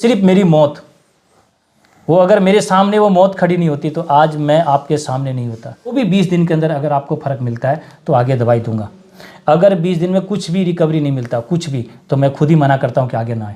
सिर्फ मेरी मौत, वो अगर मेरे सामने वो मौत खड़ी नहीं होती तो आज मैं आपके सामने नहीं होता। वो भी 20 दिन के अंदर अगर आपको फ़र्क मिलता है तो आगे दवाई दूंगा। अगर 20 दिन में कुछ भी रिकवरी नहीं मिलता, कुछ भी, तो मैं खुद ही मना करता हूँ कि आगे ना आए।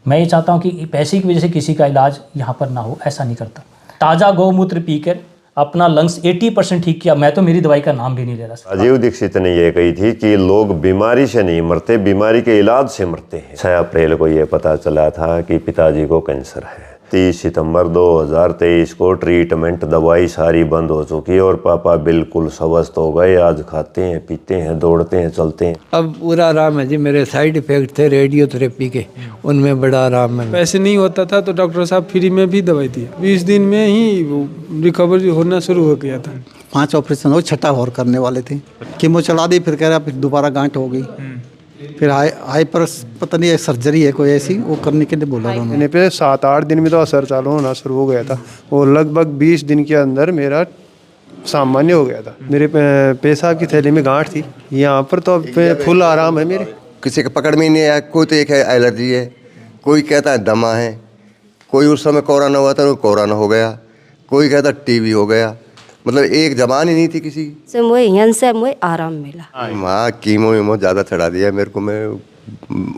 मैं ये चाहता हूँ कि पैसे की वजह से किसी का इलाज यहाँ पर ना हो, ऐसा नहीं करता। ताज़ा गौमूत्र पीकर अपना लंग्स 80% ठीक किया। मैं तो मेरी दवाई का नाम भी नहीं ले रहा। राजीव दीक्षित ने ये कही थी कि लोग बीमारी से नहीं मरते, बीमारी के इलाज से मरते हैं। 6 अप्रैल को ये पता चला था कि पिताजी को कैंसर है। 30 सितंबर 2023 को ट्रीटमेंट दवाई सारी बंद हो चुकी है और पापा बिल्कुल स्वस्थ हो गए। आज खाते हैं, पीते हैं, दौड़ते हैं, चलते हैं। अब पूरा आराम है जी। मेरे साइड इफेक्ट थे रेडियोथेरेपी के, उनमें बड़ा आराम है। पैसे नहीं होता था तो डॉक्टर साहब फ्री में भी दवाई दी। 20 दिन में ही रिकवरी होना शुरू हो गया था। 5 ऑपरेशन हो, 6ठा और करने वाले थे। कीमो चला दी, फिर कह रहा फिर दोबारा गांठ हो गई। फिर आई पर पता नहीं सर्जरी है कोई ऐसी, वो करने के लिए बोला उन्होंने। मैंने पे 7-8 दिन में तो असर चालू होना शुरू हो गया था और लगभग 20 दिन के अंदर मेरा सामान्य हो गया था। मेरे पेशाब की थैली में गांठ थी, यहाँ पर तो फुल आराम है मेरे। किसी के पकड़ में नहीं आया। कोई तो एक है एलर्जी है, कोई कहता है दमा है, कोई उस समय कोरोना हुआ था, कोरोना हो गया, कोई कहता टीबी हो गया। मतलब एक जबान ही नहीं थी किसी से। मुझे यहाँ से मुझे आराम मिला। माँ कीमो वीमो ज़्यादा चढ़ा दिया मेरे को, मैं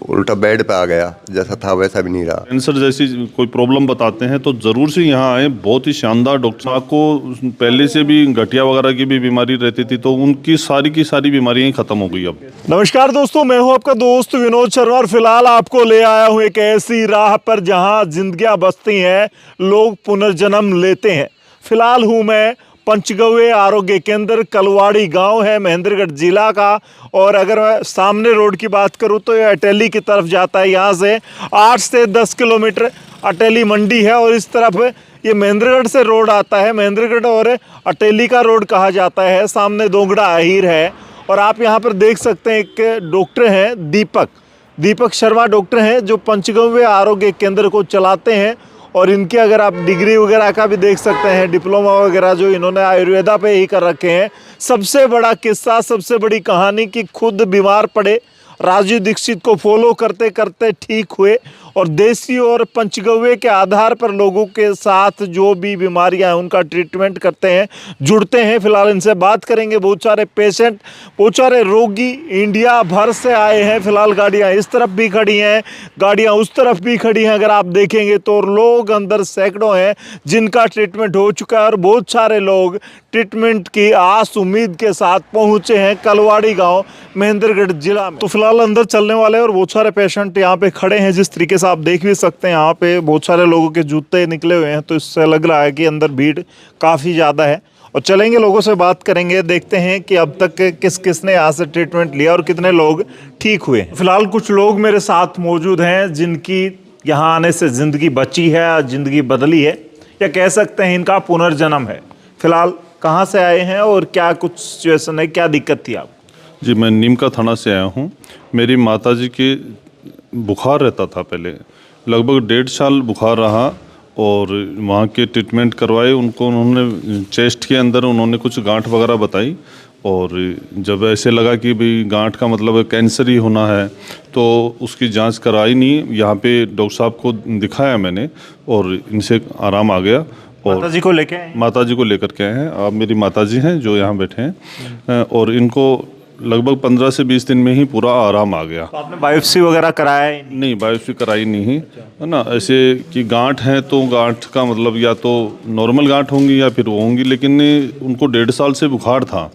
उल्टा बेड पे आ गया, जैसा था वैसा भी नहीं रहा। कैंसर जैसी कोई प्रॉब्लम बताते हैं तो ज़रूर से यहाँ आए। बहुत ही शानदार डॉक्टर साहब को पहले से भी गठिया वगैरह की भी बीमारी रहती थी, तो उनकी सारी की सारी बीमारियाँ ही खत्म हो गई अब। नमस्कार दोस्तों, मैं हूँ आपका दोस्त विनोद शर्मा और फिलहाल आपको ले आया हूँ एक ऐसी राह पर जहाँ जिंदगियाँ बसती हैं, लोग पुनर्जन्म लेते हैं। फिलहाल हूँ मैं पंचगव्य आरोग्य केंद्र, कलवाड़ी गांव है महेंद्रगढ़ जिला का। और अगर मैं सामने रोड की बात करूं तो ये अटेली की तरफ जाता है। यहाँ से 8 से 10 किलोमीटर अटेली मंडी है और इस तरफ ये महेंद्रगढ़ से रोड आता है। महेंद्रगढ़ और अटेली का रोड कहा जाता है। सामने दोंगड़ा अहीर है और आप यहाँ पर देख सकते हैं एक डॉक्टर हैं दीपक शर्मा डॉक्टर हैं, जो पंचगव्य आरोग्य केंद्र को चलाते हैं। और इनके अगर आप डिग्री वगैरह का भी देख सकते हैं, डिप्लोमा वगैरह जो इन्होंने आयुर्वेदा पे ही कर रखे हैं। सबसे बड़ा किस्सा, सबसे बड़ी कहानी कि खुद बीमार पड़े, राजीव दीक्षित को फॉलो करते करते ठीक हुए और देसी और पंचगव्य के आधार पर लोगों के साथ जो भी बीमारियां हैं उनका ट्रीटमेंट करते हैं, जुड़ते हैं। फिलहाल इनसे बात करेंगे। बहुत सारे पेशेंट, बहुत सारे रोगी इंडिया भर से आए हैं। फिलहाल गाड़ियां इस तरफ भी खड़ी हैं, गाड़ियां उस तरफ भी खड़ी हैं। अगर आप देखेंगे तो लोग अंदर सैकड़ों हैं जिनका ट्रीटमेंट हो चुका है और बहुत सारे लोग ट्रीटमेंट की आस उम्मीद के साथ पहुंचे हैं कलवाड़ी गांव महेंद्रगढ़ जिला में। तो फिलहाल अंदर चलने वाले और बहुत सारे पेशेंट यहाँ पे खड़े हैं। जिस तरीके से आप देख भी सकते हैं यहाँ पे बहुत सारे लोगों के जूते निकले हुए हैं, तो इससे लग रहा है कि अंदर भीड़ काफ़ी ज़्यादा है। और चलेंगे, लोगों से बात करेंगे, देखते हैं कि अब तक किस किस ने यहाँ से ट्रीटमेंट लिया और कितने लोग ठीक हुए। फिलहाल कुछ लोग मेरे साथ मौजूद हैं जिनकी यहाँ आने से ज़िंदगी बची है, ज़िंदगी बदली है, या कह सकते हैं इनका पुनर्जन्म है। फिलहाल कहाँ से आए हैं और क्या कुछ सिचुएशन है, क्या दिक्कत थी आप? जी, मैं नीमका थाना से आया हूँ। मेरी माताजी के बुखार रहता था पहले, लगभग 1.5 साल बुखार रहा और वहाँ के ट्रीटमेंट करवाए। उन्होंने चेस्ट के अंदर उन्होंने कुछ गांठ वगैरह बताई और जब ऐसे लगा कि भाई गांठ का मतलब कैंसर ही होना है तो उसकी जांच कराई नहीं। यहाँ पे डॉक्टर साहब को दिखाया मैंने और इनसे आराम आ गया। और माताजी को लेकर के आए हैं। आप मेरी माताजी हैं जो यहाँ बैठे हैं और इनको लगभग 15 से 20 दिन में ही पूरा आराम आ गया। तो आपने बायोप्सी वगैरह कराया है? नहीं, बायोप्सी कराई नहीं है ना। ऐसे कि गांठ है तो गांठ का मतलब या तो नॉर्मल गांठ होंगी या फिर वो होंगी, लेकिन उनको 1.5 साल से बुखार था।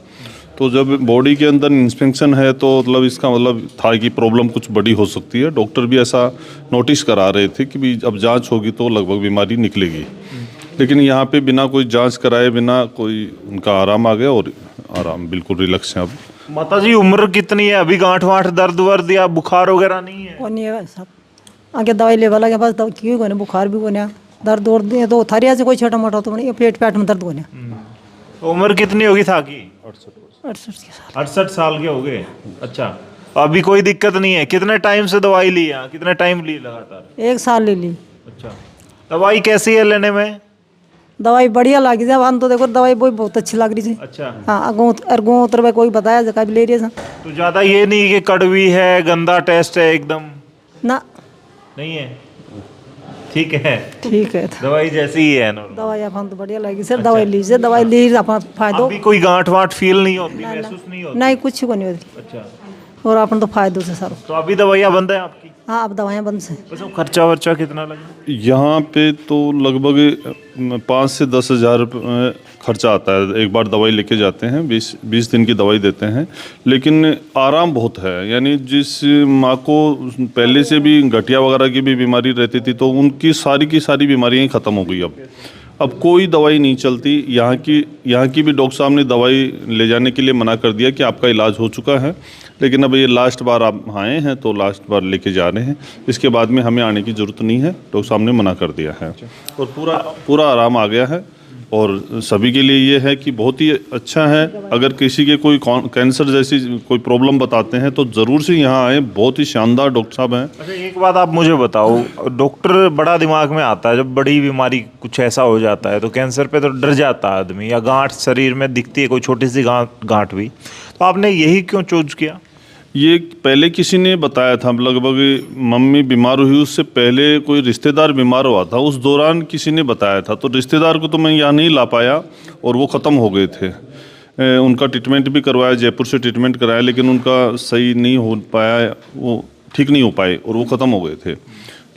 तो जब बॉडी के अंदर इन्फेक्शन है तो मतलब इसका मतलब था कि प्रॉब्लम कुछ बड़ी हो सकती है। डॉक्टर भी ऐसा नोटिस करा रहे थे कि भी अब जाँच होगी तो लगभग बीमारी निकलेगी, लेकिन यहाँ पे बिना कोई जांच कराए, बिना कोई उनका आराम आ गया और आराम बिल्कुल रिलैक्स है अब। माताजी उम्र कितनी है? अभी गांठ वांठ दर्द वर्द या बुखार वगैरह नहीं है? नहीं है सब। आगे दवाई ले वाला के पास क्यों कोने, बुखार भी कोने, दर्द और तो थारिया से कोई छोटा मोटा तो नहीं, पेट में दर्द कोने। उम्र कितनी होगी था की? 68 साल के हो गए। अच्छा, अभी कोई दिक्कत नहीं है? कितने टाइम से दवाई ली है? कितने टाइम ली लगातार? 1 साल ले ली। अच्छा, दवाई कैसी है लेने में? दवाई बढ़िया लगी थी। अब तो देखो दवाई बहुत अच्छी लग रही थी। अच्छा, हाँ, अरगो कोई बताया जगह भी ले रही है तो ज़्यादा ये नहीं कि कड़वी है, गंदा टेस्ट है एकदम? ना, नहीं है, ठीक है, ठीक है दवाई जैसी ही है नॉर्मल। दवाई अपन तो बढ़िया लगी सर दवाई लीजिए दवाई ली अपन फायदो अभी कोई गांठ वाठ फील नहीं होती, महसूस नहीं होती? नहीं कुछ को नहीं होती अच्छा, और अपन तो फायदों से सर तो अभी दवाइयाँ बंद है आपकी? हाँ अब दवाइयाँ बंद से वैसे खर्चा वर्चा कितना लगा? यहाँ पे तो लगभग 5 से 10 हज़ार खर्चा आता है। एक बार दवाई लेके जाते हैं, 20 दिन की दवाई देते हैं, लेकिन आराम बहुत है। यानी जिस माँ को पहले से भी गठिया वगैरह की भी बीमारी रहती थी तो उनकी की सारी बीमारियाँ ही ख़त्म हो गई। अब कोई दवाई नहीं चलती। यहाँ की भी डॉक्टर साहब ने दवाई ले जाने के लिए मना कर दिया कि आपका इलाज हो चुका है, लेकिन अब ये लास्ट बार आप आए हैं तो लास्ट बार लेके जा रहे हैं। इसके बाद में हमें आने की ज़रूरत नहीं है, डॉक्टर साहब ने मना कर दिया है और पूरा आराम आ गया है। और सभी के लिए ये है कि बहुत ही अच्छा है। अगर किसी के कोई कैंसर जैसी कोई प्रॉब्लम बताते हैं तो ज़रूर से यहाँ आए, बहुत ही शानदार डॉक्टर साहब हैं। अच्छा, एक बात आप मुझे बताओ, डॉक्टर बड़ा दिमाग में आता है जब बड़ी बीमारी कुछ ऐसा हो जाता है तो कैंसर पे तो डर जाता है आदमी, या गांठ शरीर में दिखती है कोई छोटी सी गांठ भी, तो आपने यही क्यों चूज किया? ये पहले किसी ने बताया था, लगभग मम्मी बीमार हुई उससे पहले कोई रिश्तेदार बीमार हुआ था, उस दौरान किसी ने बताया था। तो रिश्तेदार को तो मैं यहाँ नहीं ला पाया और वो ख़त्म हो गए थे। उनका ट्रीटमेंट भी करवाया, जयपुर से ट्रीटमेंट कराया, लेकिन उनका सही नहीं हो पाया, वो ठीक नहीं हो पाए और वो ख़त्म हो गए थे।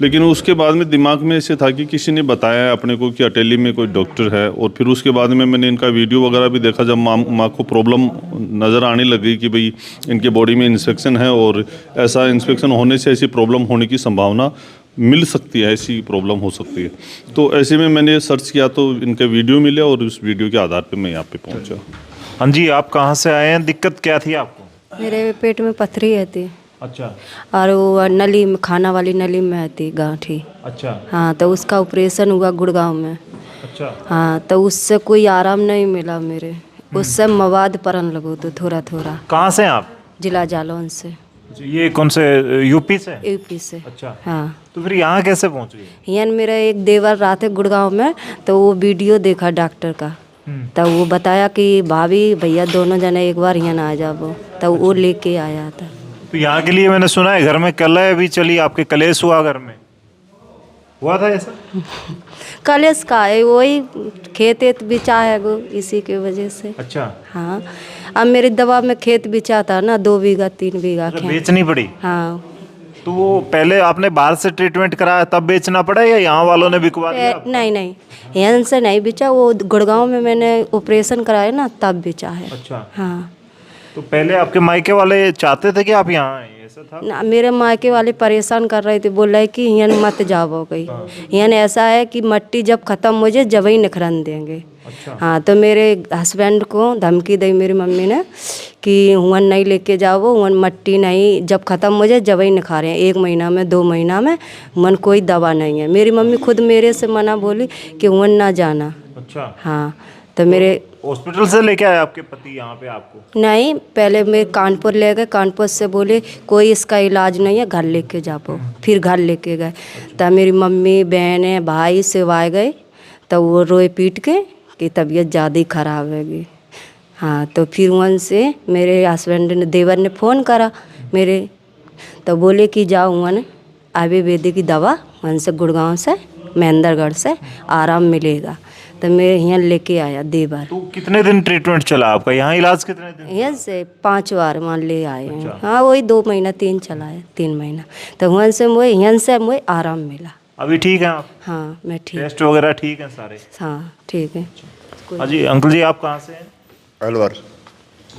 लेकिन उसके बाद में दिमाग में ऐसे था कि किसी ने बताया अपने को कि अटेली में कोई डॉक्टर है, और फिर उसके बाद में मैंने इनका वीडियो वगैरह भी देखा। जब माँ को प्रॉब्लम नज़र आने लगी कि भाई इनके बॉडी में इन्फेक्शन है और ऐसा इन्फेक्शन होने से ऐसी प्रॉब्लम होने की संभावना मिल सकती है, ऐसी प्रॉब्लम हो सकती है, तो ऐसे में मैंने सर्च किया तो इनके वीडियो मिले और उस वीडियो के आधार पर मैं यहाँ पर पहुँचा। हाँ जी, आप कहाँ से आए हैं? दिक्कत क्या थी आपको? मेरे पेट में पथरी रहती। अच्छा, और वो नली में, खाना वाली नली में आती गांठी। अच्छा, हाँ, तो उसका ऑपरेशन हुआ गुड़गांव में। अच्छा, हाँ, तो उससे कोई आराम नहीं मिला मेरे, उससे मवाद परन लगो तो थोड़ा थोड़ा। कहाँ से आप? जिला जालौन से। ये कौन से, यूपी से? यूपी से। अच्छा, हाँ, तो फिर यहाँ कैसे पहुँच गए? यहाँ मेरा एक देवर रहा थे गुड़गांव में, तो वो वीडियो देखा डॉक्टर का, तब वो बताया कि भाभी भैया दोनों जने एक बार यहाँ आ जाओ, तब वो लेके आया था। तो यहाँ के लिए मैंने सुना है घर में कलह भी चली, आपके कलेश हुआ, घर में हुआ था ऐसा? कलेश का है, वही खेत बिचा है वो, इसी के वजह से। अच्छा, हाँ, अब मेरी दवा में खेत बिचा था ना, 2 बीघा 3 बीघा खेत बेचनी पड़ी। हाँ, तो वो पहले आपने बाहर से ट्रीटमेंट कराया तब बेचना पड़ा या यहाँ वालों ने बिकवा दिया आपको? नहीं, यहाँ से नहीं बिचा, वो गुड़गांव में मैंने ऑपरेशन कराया ना तब बिचा है। अच्छा, हाँ, तो पहले आपके मायके वाले चाहते थे कि आप यहाँ आए, ऐसा था? ना, मेरे मायके वाले परेशान कर रहे थे, बोल रहे कि यहाँ मत जाओ गई, यहाँ ऐसा है कि मट्टी जब ख़त्म हो जाए जब ही निखरन देंगे। अच्छा, हाँ, तो मेरे हस्बैंड को धमकी दी मेरी मम्मी ने कि हुन नहीं लेके जाओ, हुन मट्टी नहीं, जब ख़त्म हो जाए जब ही निखारें, 1 महीना में 2 महीना में, हुन कोई दवा नहीं है। मेरी मम्मी खुद मेरे से मना बोली कि हुन ना जाना। अच्छा, हाँ, तो मेरे हॉस्पिटल से लेके आए आपके पति यहाँ पे आपको? नहीं, पहले मैं कानपुर ले गए, कानपुर से बोले कोई इसका इलाज नहीं है, घर लेके जाओ, फिर घर लेके गए। तब मेरी मम्मी बहनें भाई सिवाय गए, तब वो रोए पीट के कि तबीयत ज़्यादा ही ख़राब हैगी। हाँ, तो फिर वहाँ से मेरे हस्बैंड ने, देवर ने फ़ोन करा मेरे, तो बोले कि जाओ वहाँ आयुर्वेदिक की दवा वहाँ से गुड़गांव से महेंद्रगढ़ से आराम मिलेगा। तो मैं यहाँ लेके आया देवर। तो कितने दिन ट्रीटमेंट चला आपका यहाँ? इलाज कितने दिन? यहाँ से 5 बार वहाँ ले आए हैं। अच्छा। हाँ, वही 2 महीना 3 चला है, 3 महीना। तो वहाँ से मुझे यहाँ से मुझे आराम मिला। अभी ठीक है आप? हाँ, मैं ठीक। टेस्ट वगैरह ठीक है सारे? हाँ, ठीक है। हाँ जी, अंकल जी आप कहाँ से हैं? अलवर।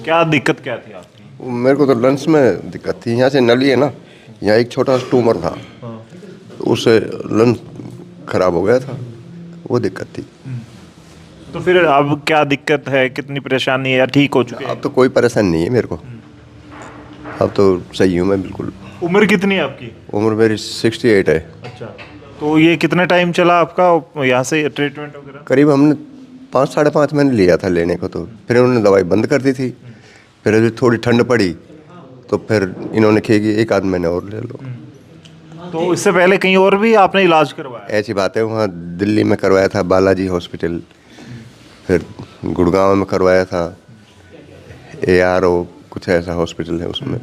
क्या दिक्कत क्या थी आपकी? मेरे को तो लंग्स में दिक्कत थी। यहाँ से नली है ना, यहाँ एक छोटा सा ट्यूमर था, तो उससे लंग्स खराब हो गया था, वो दिक्कत थी। तो फिर अब क्या दिक्कत है, कितनी परेशानी है, या ठीक हो चुके हैं? अब तो कोई परेशानी नहीं है मेरे को, अब तो सही हूँ मैं बिल्कुल। उम्र कितनी है आपकी? उम्र मेरी 68 है। अच्छा, तो ये कितना टाइम चला आपका यहाँ से ट्रीटमेंट वगैरह? करीब हमने 5 साढ़े 5 महीने लिया था लेने को, तो फिर उन्होंने दवाई बंद कर दी थी। फिर अभी थोड़ी ठंड पड़ी तो फिर इन्होंने कहा कि 1 आध महीने और ले लो। तो इससे पहले कहीं और भी आपने इलाज करवाया? ऐसी बात है, वहाँ दिल्ली में करवाया था, बालाजी हॉस्पिटल, फिर गुड़गांव में करवाया था, ARO कुछ ऐसा हॉस्पिटल है उसमें।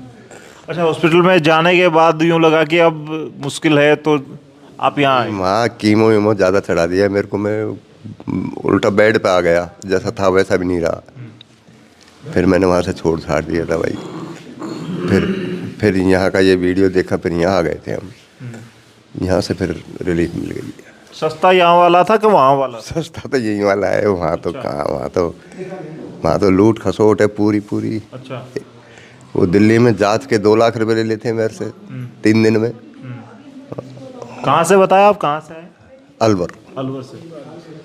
अच्छा, हॉस्पिटल में जाने के बाद यूँ लगा कि अब मुश्किल है, तो आप यहाँ आए? वहाँ कीमो वीमो ज़्यादा चढ़ा दिया मेरे को, मैं उल्टा बेड पे आ गया, जैसा था वैसा भी नहीं रहा। फिर मैंने वहाँ से छोड़ छाड़ दिया दवाई। फिर यहाँ का ये वीडियो देखा, फिर यहाँ आ गए थे हम। यहाँ से फिर रिलीफ मिल गई। सस्ता यहाँ वाला था कि वहाँ वाला? सस्ता तो यही वाला है, वहाँ तो कहाँ, वहाँ तो लूट खसोट है पूरी। अच्छा। वो दिल्ली में जांच के 2 लाख रुपए ले लेते हैं मेरे से 3 दिन में। कहाँ से बताया आप, कहाँ से आए? अलवर से।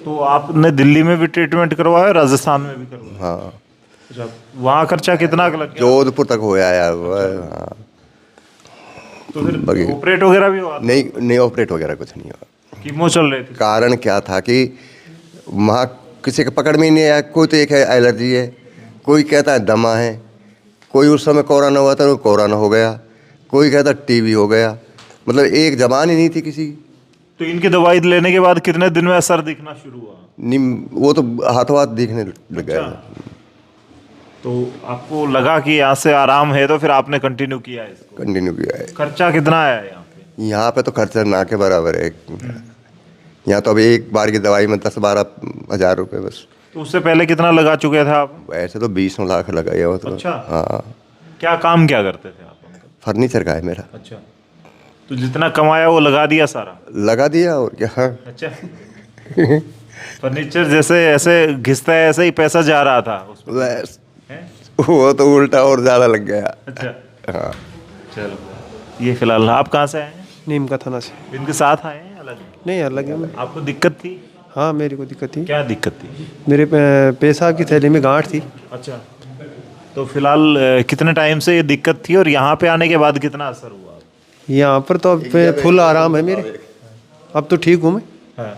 तो आपने दिल्ली में भी ट्रीटमेंट करवाया, राजस्थान में भी करवाया? हाँ। अच्छा, वहाँ खर्चा कितना लग गया? जोधपुर तक हो आया हुआ है। हाँ। तो फिर ऑपरेट वगैरह भी हुआ? नहीं ऑपरेट वगैरह कुछ नहीं हुआ। कीमो चल रही थी? कारण क्या था कि वहाँ किसी के पकड़ में ही नहीं आया। कोई तो एक है एलर्जी है, कोई कहता है दमा है, कोई उस समय कोरोना हुआ था तो कोरोना हो गया, कोई कहता टीबी हो गया। मतलब एक जबान ही नहीं थी किसी की। तो इनकी दवाई लेने के बाद कितने दिन में असर दिखना शुरू हुआ? नहीं, वो तो हाथों हाथ दिखने लग गया। तो आपको लगा कि यहाँ से आराम है, तो फिर आपने कंटिन्यू किया है इसको? कंटिन्यू किया है। खर्चा कितना आया यहाँ पे? यहाँ पे तो खर्चा ना के बराबर है। यहाँ तो अभी एक बार की दवाई में 10-12 हज़ार रुपये बस। तो उससे पहले कितना लगा चुके थे आप? वैसे तो 20 लाख लगाया हो। तो अच्छा। हाँ। क्या काम क्या करते थे आप? फर्नीचर का है मेरा। अच्छा। तो जितना कमाया वो लगा दिया सारा? लगा दिया और क्या। अच्छा। फर्नीचर जैसे ऐसे घिसता है ऐसे ही पैसा जा रहा था बस वो तो उल्टा और ज़्यादा लग गया। अच्छा। हाँ। चलो, ये फिलहाल आप कहाँ से आए हैं? नीम का थाना से। इनके साथ आए हैं अलग? नहीं अलग है मैं। आपको दिक्कत थी? हाँ मेरे को दिक्कत थी। क्या दिक्कत थी? मेरे पेशाब की थैली में गांठ थी। अच्छा। तो फिलहाल कितने टाइम से ये दिक्कत थी और यहाँ पे आने के बाद कितना असर हुआ? यहाँ पर तो अब फुल आराम है मेरे, अब तो ठीक हूँ मैं। हाँ,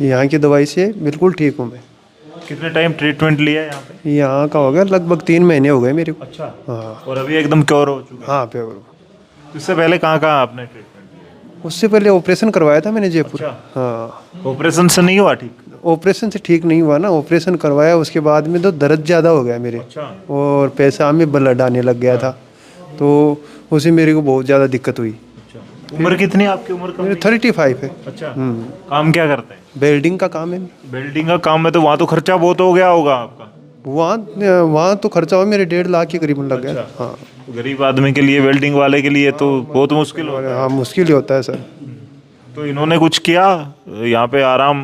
यहाँ की दवाई से बिल्कुल ठीक हूँ मैं। कितने टाइम ट्रीटमेंट लिया यहाँ पे? यहाँ का हो गया लगभग 3 महीने हो गए मेरे को। अच्छा। हाँ। और अभी एकदम क्योर हो चुका? हाँ प्योर। इससे पहले कहाँ आपने ट्रीटमेंट लिया? उससे पहले ऑपरेशन करवाया था मैंने जयपुर। अच्छा। हाँ। ऑपरेशन से नहीं हुआ ठीक? ऑपरेशन से ठीक नहीं हुआ ना, ऑपरेशन करवाया उसके बाद में तो दर्द ज़्यादा हो गया मेरे। अच्छा। और पेशाब में ब्लड आने लग गया था, तो उसे मेरे को बहुत ज़्यादा दिक्कत हुई। अच्छा। उम्र कितनी आपकी? उम्र कम? 35 है। अच्छा। काम क्या करते हैं? वेल्डिंग का काम है। वेल्डिंग का काम है, तो वहाँ तो खर्चा बहुत हो गया होगा आपका? वहाँ तो खर्चा हुआ मेरे 1.5 लाख के करीबन लग गया। हाँ। गरीब आदमी के लिए, वेल्डिंग वाले के लिए तो बहुत मुश्किल होता है। हाँ मुश्किल ही होता है सर। तो इन्होंने कुछ किया यहाँ पे आराम,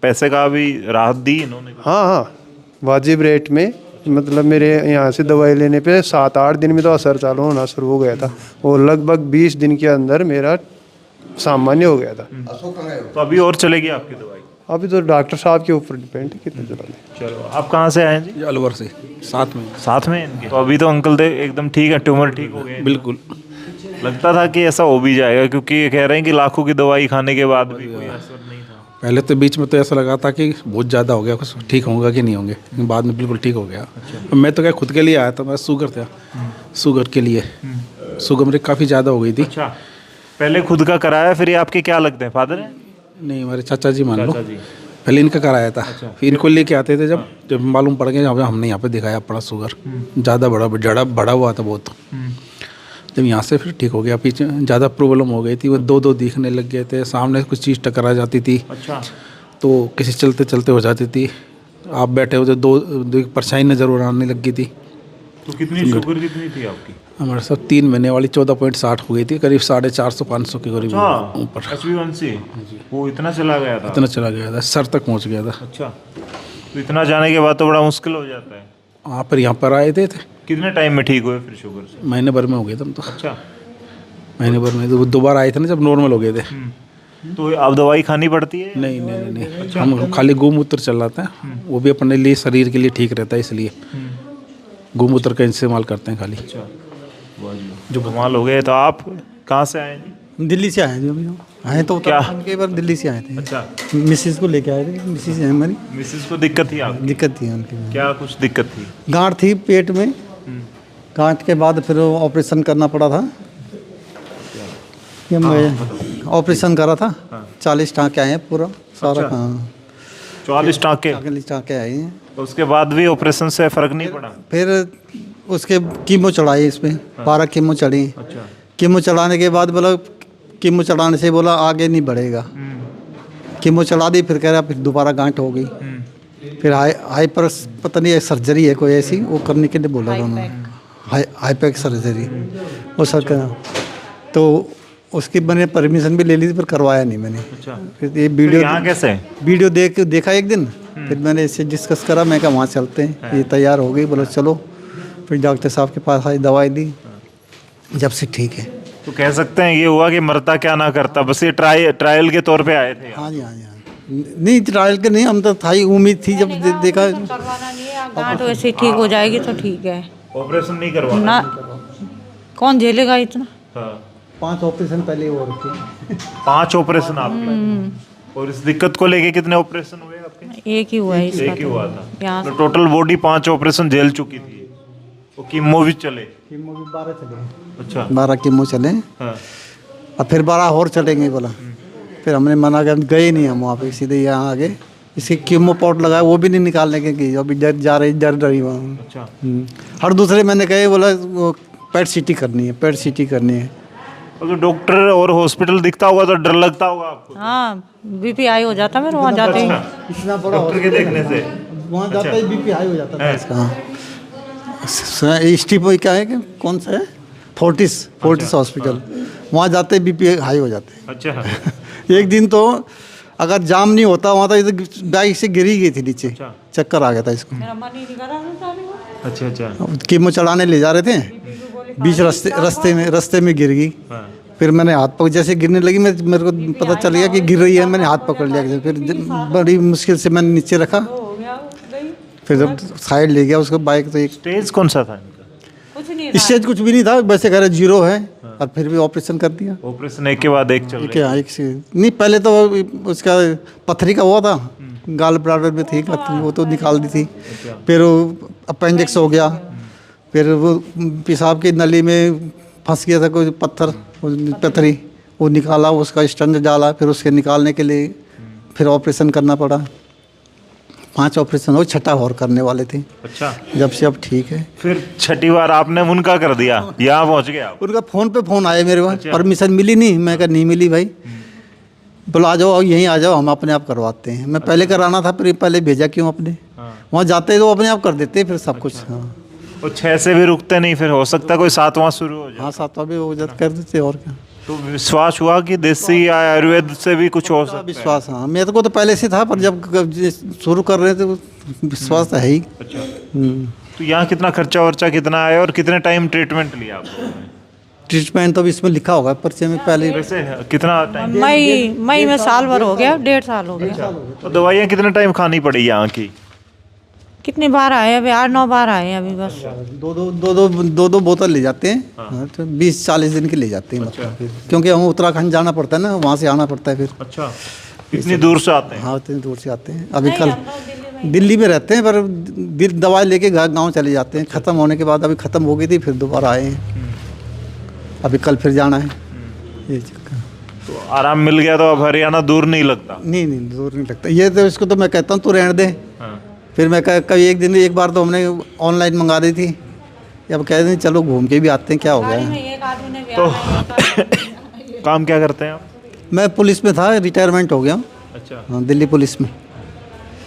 पैसे का भी राहत दी इन्होंने? हाँ वाजिब रेट में। मतलब मेरे यहाँ से दवाई लेने पे 7-8 दिन में तो असर चालू होना शुरू हो गया था, और लगभग 20 दिन के अंदर मेरा सामान्य हो गया था। तो अभी और चलेगी आपकी दवाई? अभी तो डॉक्टर साहब के ऊपर डिपेंड है कितने चला लें। चलो, आप कहाँ से आए हैं जी? अलवर से। साथ में इनके? तो अभी तो अंकल दे एकदम ठीक है, ट्यूमर ठीक हो गए? बिल्कुल। लगता था कि ऐसा हो भी जाएगा, क्योंकि ये कह रहे हैं कि लाखों की दवाई खाने के बाद भी कोई असर नहीं था। पहले तो बीच में तो ऐसा लगा था कि बहुत ज़्यादा हो गया, कुछ ठीक होगा कि नहीं होंगे, लेकिन बाद में बिल्कुल ठीक हो गया। अच्छा। मैं तो क्या खुद के लिए आया था, मैं शुगर था, शुगर के लिए। शुगर मेरी काफ़ी ज़्यादा हो गई थी। अच्छा। पहले खुद का कराया, फिर ये आपके क्या लगते हैं, फादर हैं? नहीं, हमारे चाचा जी मान लो। चाचा जी। पहले इनका कराया था। अच्छा। फिर इनको लेके आते थे, जब मालूम पड़ गया हमने यहाँ पे दिखाया अपना शुगर ज़्यादा बड़ा हुआ था बहुत। जब यहाँ से फिर ठीक हो गया, पीछे ज़्यादा प्रॉब्लम हो गई थी, वो 2 दिखने लग गए थे, सामने कुछ चीज़ टकरा जाती थी। अच्छा। तो किसी चलते चलते हो जाती थी, आप बैठे हो तो दो परछाई नज़र आने लग गई थी। तो कितनी शुगर कितनी थी आपकी? हमारे साथ 3 महीने वाली 14.60 हो गई थी, करीब 450-500 के करीब ऊपर। HbA1c वो इतना चला गया था? इतना चला गया था, सर तक पहुँच गया था। अच्छा। तो इतना जाने के बाद तो बड़ा मुश्किल हो जाता है। आप पर यहाँ पर आए थे। कितने टाइम में ठीक हुए फिर शुगर से? महीने भर में हो गए थे हम तो। अच्छा। महीने भर में तो दोबारा आए थे ना, जब नॉर्मल हो गए थे। तो अब दवाई खानी पड़ती है? नहीं। अच्छा। हम खाली गोमूत्र चलाते हैं, वो भी अपने लिए शरीर के लिए ठीक रहता है, इसलिए गोमूत्र का इस्तेमाल करते हैं खाली। अच्छा। जो कमाल हो गए। तो आप कहाँ से आए? दिल्ली से आए थे अभी आए तो क्या? के बार दिल्ली से आए थे। अच्छा। मिसेज को लेके आए थे, मिसेज है हमारी। मिसेज को दिक्कत थी आपकी? दिक्कत थी उनकी। क्या कुछ दिक्कत थी? गांठ थी पेट में, गांठ के बाद फिर ऑपरेशन करना पड़ा था। ये मैं ऑपरेशन करा था। 40 टाँके आए हैं पूरा सारा। हाँ 44 टाँके? 40 टाँके आए हैं। तो उसके बाद भी ऑपरेशन से फर्क नहीं पड़ा? फिर उसके कीमो चढ़ाई, इसमें 12 कीमो चढ़ी। अच्छा। कीमो चढ़ाने के बाद बोला कीमो चढ़ाने से बोला आगे नहीं बढ़ेगा। कीमो चढ़ा दी, फिर कह रहा फिर दोबारा गांठ हो गई। फिर हाई पर पता नहीं सर्जरी है कोई ऐसी, वो करने के लिए बोला था उन्होंने, हाईपैक सर्जरी वो सर का। तो उसकी मैंने परमिशन भी ले ली थी, पर करवाया नहीं मैंने। फिर ये वीडियो देखा एक दिन, फिर मैंने इससे डिस्कस करा, मैं कहा वहाँ चलते हैं। ये तैयार हो गई, बोला चलो। फिर डॉक्टर साहब के पास आई, दवाई दी, जब से ठीक है। तो कह सकते हैं ये हुआ कि मरता क्या ना करता, बस ये ट्रायल के तौर पे आए थे। हाँ जी, हाँ जी, हाँ। नहीं ट्रायल के नहीं, हम तो था ही, उम्मीद थी जब देखा। करवाना नहीं है, गांठ वैसे ठीक हो जाएगी तो ठीक है, ऑपरेशन नहीं करवाना ना। कौन झेलेगा इतना? 5 ऑपरेशन पहले हो रखे। 5 ऑपरेशन आपके। और इस दिक्कत को लेके कितने ऑपरेशन हुए आपके? एक ही हुआ है इसका। एक ही हुआ था। तो टोटल बॉडी 5 ऑपरेशन झेल चुकी थी। वो कीमो भी चले? कीमो भी 12 चले। अच्छा, 12 कीमो चले। हाँ। और फिर 12 और चलेंगे बोला। फिर हमने मना कर, गए नहीं हम वहाँ पे, सीधे यहाँ आगे। इसकी कीमो पॉट लगाया, वो भी नहीं निकालने के की, अभी डर रही वहाँ। अच्छा। हर दूसरे मैंने कहे, बोला वो पेट सीटी करनी है, पेट सीटी करनी है। तो डॉक्टर और हॉस्पिटल दिखता होगा तो डर लगता होगा आपको? हाँ, बीपी हाई हो जाता मेरे वहाँ जाते ही। इतना बड़ा डॉक्टर के देखने से वहाँ जाता ही बीपी हाई हो जाता था इसका। स्टीप क्या है कि कौन सा है, फोर्टिस हॉस्पिटल, वहाँ जाते बीपी हाई हो जाते। अच्छा। एक दिन तो अगर जाम नहीं होता वहाँ, तो बाइक से गिरी गई थी नीचे। चक्कर आ गया था इसको। अच्छा। कीमो चढ़ाने ले जा रहे थे, बीच रास्ते में गिर गई। फिर मैंने हाथ पकड़, जैसे गिरने लगी मेरे को पता चल गया कि गिर रही है, मैंने हाथ पकड़ लिया। फिर बड़ी मुश्किल से मैंने नीचे रखा, फिर जब साइड ले गया उसको बाइक। तो एक स्टेज कौन सा था इनका? स्टेज कुछ भी नहीं था, वैसे कह रहे 0 है। और फिर भी ऑपरेशन कर दिया। ऑपरेशन एक के बाद एक चल रहा है। एक से नहीं, पहले तो उसका पथरी का हुआ था, गाल ब्लैडर में थी पथरी, वो तो निकाल दी थी। फिर वो अपेंडिक्स हो गया, फिर वो पेशाब की नली में फंस गया था कोई पथरी, वो निकाला, उसका स्टंट डाला, फिर उसके निकालने के लिए फिर ऑपरेशन करना पड़ा। 5 ऑपरेशन हो, 6ठा और करने वाले थे। अच्छा। जब से अब ठीक है। फिर 6ठी बार आपने उनका कर दिया, यहाँ पहुँच गया? उनका फ़ोन पे फ़ोन आया मेरे पास। परमिशन मिली नहीं, मैं कहा नहीं मिली भाई, बोला आ जाओ, यहीं आ जाओ, हम अपने आप करवाते हैं। मैं पहले कराना था, फिर पहले भेजा क्यों अपने, वहाँ जाते तो अपने आप कर देते फिर सब कुछ। हाँ, और 6 से भी रुकते नहीं, फिर हो सकता है कोई 7वां शुरू हो जाए। हाँ, 7वां भी हो जाता, कर देते और क्या। तो विश्वास हुआ कि देसी या आयुर्वेद से भी कुछ हो सकता है? विश्वास, हाँ, मेरे को तो पहले से था, पर जब शुरू कर रहे थे विश्वास तो है ही। अच्छा। तो यहाँ कितना खर्चा वर्चा कितना आया और कितने टाइम ट्रीटमेंट लिया आपको? ट्रीटमेंट तो भी इसमें लिखा होगा पर्चे में पहले। वैसे कितना टाइम? मई में साल भर हो गया, 1.5 साल हो गया। तो दवाइयाँ कितने टाइम खानी पड़ी यहाँ की? कितनी बार आए अभी? 8-9 बार आए हैं अभी बस। 2 बोतल ले जाते हैं। हाँ, तो 20-40 दिन के ले जाते हैं। मतलब क्योंकि हम उत्तराखंड जाना पड़ता है ना, वहाँ से आना पड़ता है फिर। अच्छा, इतनी दूर से आते हैं? हाँ, इतनी दूर से आते हैं। अभी कल दिल्ली में रहते हैं, पर दवाई लेके गाँव चले जाते हैं। ख़त्म होने के बाद, अभी ख़त्म हो गई थी, फिर दोबारा आए हैं। अभी कल फिर जाना है। ये चक्कर। तो आराम मिल गया तो अब हरियाणा दूर नहीं लगता? नहीं, दूर नहीं लगता। ये तो इसको तो मैं कहता हूँ तू रहने दे। फिर मैं कभी एक बार तो हमने ऑनलाइन मंगा दी थी, अब कह दें चलो घूम के भी आते हैं, क्या हो गया। तो काम क्या करते हैं आप? मैं पुलिस में था, रिटायरमेंट हो गया। अच्छा। हाँ, दिल्ली पुलिस में।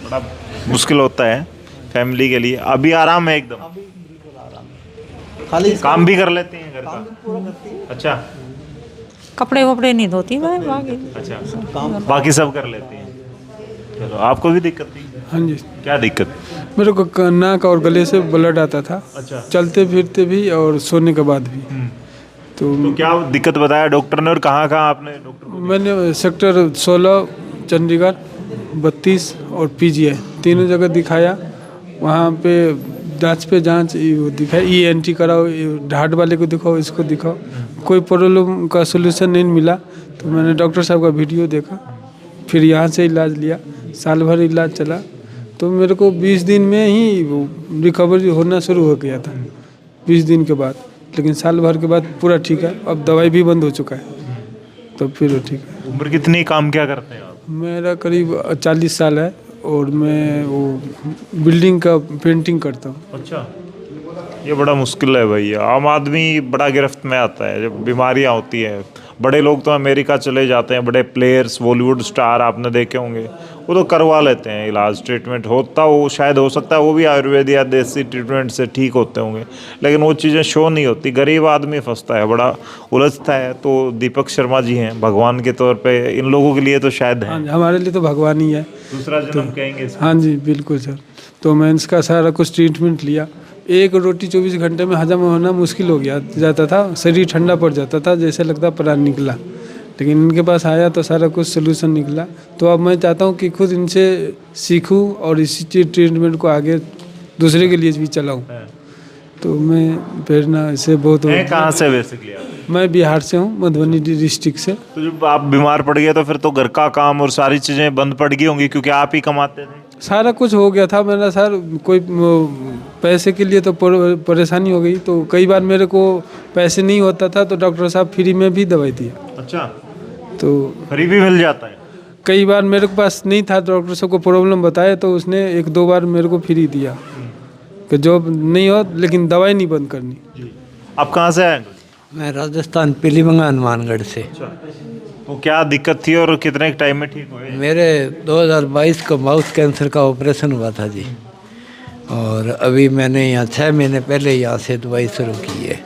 बड़ा मुश्किल होता है फैमिली के लिए। अभी आराम है एकदम? खाली काम भी कर लेते हैं घर का? अच्छा। कपड़े वपड़े नहीं धोती मैं, बाकी अच्छा, बाकी सब कर लेती हैं। चलो, आपको भी दिक्कत थी? हाँ जी। क्या दिक्कत? मेरे को नाक और गले से ब्लड आता था। अच्छा। चलते फिरते भी और सोने के बाद भी। तो क्या दिक्कत बताया डॉक्टर ने और कहाँ आपने डॉक्टर को? मैंने सेक्टर 16, चंडीगढ़, 32 और PGI तीनों जगह दिखाया। वहाँ पे जांच दिखाया, ENT कराओ, हार्ट वाले को दिखाओ, इसको दिखाओ, कोई प्रॉब्लम का सोल्यूशन नहीं मिला। तो मैंने डॉक्टर साहब का वीडियो देखा, फिर यहाँ से इलाज लिया, साल भर इलाज चला। तो मेरे को 20 दिन में ही रिकवरी होना शुरू हो गया था, 20 दिन के बाद। लेकिन साल भर के बाद पूरा ठीक है, अब दवाई भी बंद हो चुका है, तो फिर ठीक है। उम्र कितनी, काम क्या करते हैं आप? मेरा करीब 40 साल है और मैं वो बिल्डिंग का पेंटिंग करता हूँ। अच्छा, ये बड़ा मुश्किल है भाई। आम आदमी बड़ा गिरफ्त में आता है जब बीमारियाँ होती हैं। बड़े लोग तो अमेरिका चले जाते हैं, बड़े प्लेयर्स, बॉलीवुड स्टार आपने देखे होंगे, वो तो करवा लेते हैं इलाज, ट्रीटमेंट होता, वो शायद हो सकता है वो भी आयुर्वेद या देसी ट्रीटमेंट से ठीक होते होंगे, लेकिन वो चीज़ें शो नहीं होती, गरीब आदमी फंसता है, बड़ा उलझता है। तो दीपक शर्मा जी हैं भगवान के तौर पे इन लोगों के लिए तो शायद हाँ, हैं, हमारे लिए तो भगवान ही है, दूसरा जन्म कहेंगे इसको। हाँ जी बिल्कुल सर। तो मैं इसका सारा कुछ ट्रीटमेंट लिया, एक रोटी 24 घंटे में हजम होना मुश्किल हो गया जाता था, शरीर ठंडा पड़ जाता था, जैसे लगता प्राण निकला, लेकिन इनके पास आया तो सारा कुछ सोल्यूशन निकला। तो अब मैं चाहता हूँ कि खुद इनसे सीखूं और इसी ट्रीटमेंट को आगे दूसरे के लिए भी चलाऊं। तो मैं फिर ना इसे बहुत कहाँ से बेसिकली आप? मैं बिहार से हूँ, मधुबनी डिस्ट्रिक्ट से। तो जब आप बीमार पड़ गए तो फिर तो घर का काम और सारी चीज़ें बंद पड़ गई होंगी क्योंकि आप ही कमाते थे। सारा कुछ हो गया था मेरा सर, कोई पैसे के लिए तो परेशानी हो गई, तो कई बार मेरे को पैसे नहीं होता था तो डॉक्टर साहब फ्री में भी दवाई दिया। अच्छा, तो फ्री भी मिल जाता है? कई बार मेरे पास नहीं था, डॉक्टर साहब को प्रॉब्लम बताया तो उसने 1-2 बार मेरे को फ्री दिया कि जॉब नहीं हो लेकिन दवाई नहीं बंद करनी। आप कहाँ से आए? मैं राजस्थान पीलीभंगा हनुमानगढ़ से। वो क्या दिक्कत थी और कितने टाइम में ठीक हुए? मेरे 2022 को माउथ कैंसर का ऑपरेशन हुआ था जी, और अभी मैंने यहाँ 6 महीने पहले यहाँ से दवाई शुरू की है।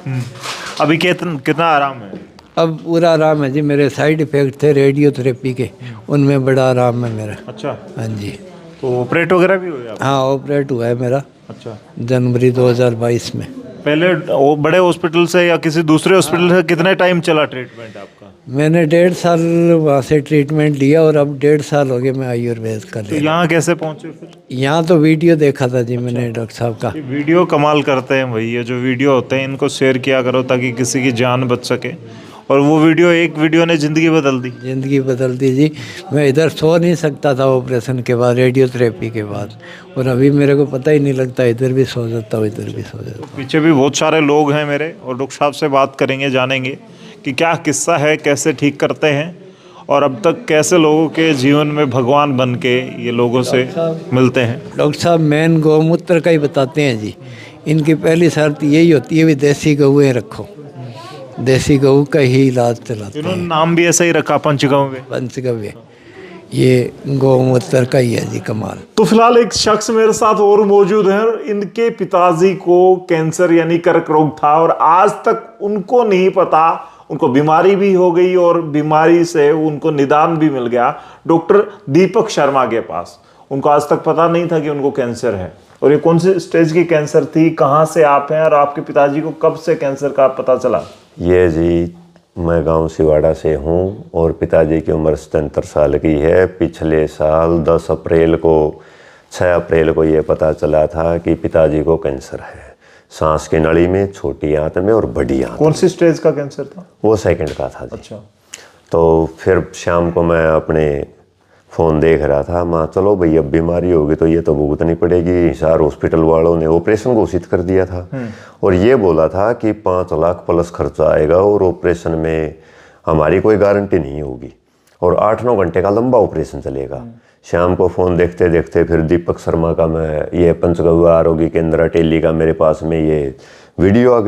अभी कितना आराम है? अब पूरा आराम है जी। मेरे साइड इफेक्ट थे रेडियोथेरेपी के, उनमें बड़ा आराम है मेरा। अच्छा, हाँ जी। तो ऑपरेट वगैरह भी हुआ? हाँ, ऑपरेट हुआ है मेरा। अच्छा, जनवरी 2022 में। पहले वो बड़े हॉस्पिटल से या किसी दूसरे हॉस्पिटल से कितने टाइम चला ट्रीटमेंट आपका? मैंने 1.5 साल वहाँ से ट्रीटमेंट लिया और अब 1.5 साल हो गए मैं आयुर्वेद का तो यहाँ कैसे पहुँचे फिर? यहाँ तो वीडियो देखा था जी मैंने डॉक्टर साहब का। ये वीडियो कमाल करते हैं भाई, ये जो वीडियो होते हैं इनको शेयर किया करो ताकि किसी की जान बच सके। और वो वीडियो, एक वीडियो ने ज़िंदगी बदल दी। ज़िंदगी बदल दी जी। मैं इधर सो नहीं सकता था ऑपरेशन के बाद, रेडियोथेरेपी के बाद, और अभी मेरे को पता ही नहीं लगता, इधर भी सो जाता हूँ इधर भी सो जाता हूँ। पीछे भी बहुत सारे लोग हैं मेरे, और डॉक्टर साहब से बात करेंगे, जानेंगे कि क्या किस्सा है, कैसे ठीक करते हैं और अब तक कैसे लोगों के जीवन में भगवान बन के ये लोगों से मिलते हैं। डॉक्टर साहब मेन गौमूत्र का ही बताते हैं जी। इनकी पहली शर्त यही होती है भी देसी गौएँ रखो, देसी गऊ का ही इलाज चलाते हैं। इन्होंने नाम भी ऐसा ही रखा, पंचगव्य। पंचगव्य, ये गौमूत्र का ही है जी कमाल। तो फिलहाल एक शख्स मेरे साथ और मौजूद हैं, इनके पिताजी को कैंसर यानी कर्क रोग था और आज तक उनको नहीं पता, उनको बीमारी भी हो गई और बीमारी से उनको निदान भी मिल गया डॉक्टर दीपक शर्मा के पास। उनको आज तक पता नहीं था कि उनको कैंसर है। और ये कौन सी स्टेज की कैंसर थी, कहाँ से आप हैं और आपके पिताजी को कब से कैंसर का पता चला? ये जी, मैं गांव सिवाड़ा से हूँ और पिताजी की उम्र 77 साल की है। पिछले साल 10 अप्रैल को 6 अप्रैल को ये पता चला था कि पिताजी को कैंसर है, सांस की नली में, छोटी आंत में और बड़ी आंत। कौन सी स्टेज का कैंसर था? वो 2nd का था जी। अच्छा। तो फिर शाम को मैं अपने फ़ोन देख रहा था, माँ चलो भाई अब बीमारी होगी तो ये तो भुगतनी पड़ेगी। हिसार हॉस्पिटल वालों ने ऑपरेशन घोषित कर दिया था और ये बोला था कि 5 लाख प्लस खर्चा आएगा और ऑपरेशन में हमारी कोई गारंटी नहीं होगी और 8-9 घंटे का लंबा ऑपरेशन चलेगा। शाम को फ़ोन देखते देखते फिर दीपक शर्मा का, मैं ये पंचगव्य आरोग्य केंद्र टेली का, मेरे पास में ये वीडियो आ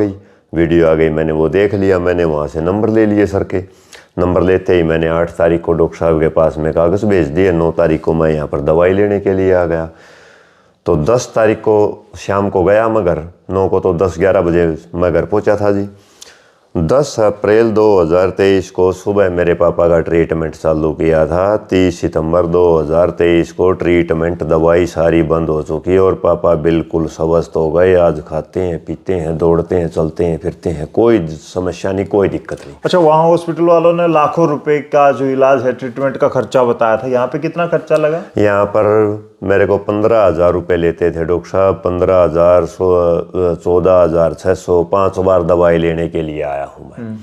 गई। मैंने वो देख लिया, मैंने वहाँ से नंबर ले लिए सर के। नंबर लेते ही मैंने 8 तारीख को डॉक्टर साहब के पास में कागज़ भेज दिए। 9 तारीख को मैं यहाँ पर दवाई लेने के लिए आ गया। तो 10 तारीख को शाम को गया मगर 9 को तो 10-11 बजे मैं घर पहुँचा था जी। 10 अप्रैल 2023 को सुबह मेरे पापा का ट्रीटमेंट चालू किया था। 30 सितंबर 2023 को ट्रीटमेंट, दवाई सारी बंद हो चुकी और पापा बिल्कुल स्वस्थ हो गए। आज खाते हैं, पीते हैं, दौड़ते हैं, चलते हैं, फिरते हैं, कोई समस्या नहीं, कोई दिक्कत नहीं। अच्छा, वहाँ हॉस्पिटल वालों ने लाखों रुपए का जो इलाज है, ट्रीटमेंट का खर्चा बताया था, यहाँ पे कितना खर्चा लगा? यहाँ पर मेरे को 15,000 रुपये लेते थे डॉक्टर साहब। 15,000, 14,600, 5 बार दवाई लेने के लिए आया हूँ मैं।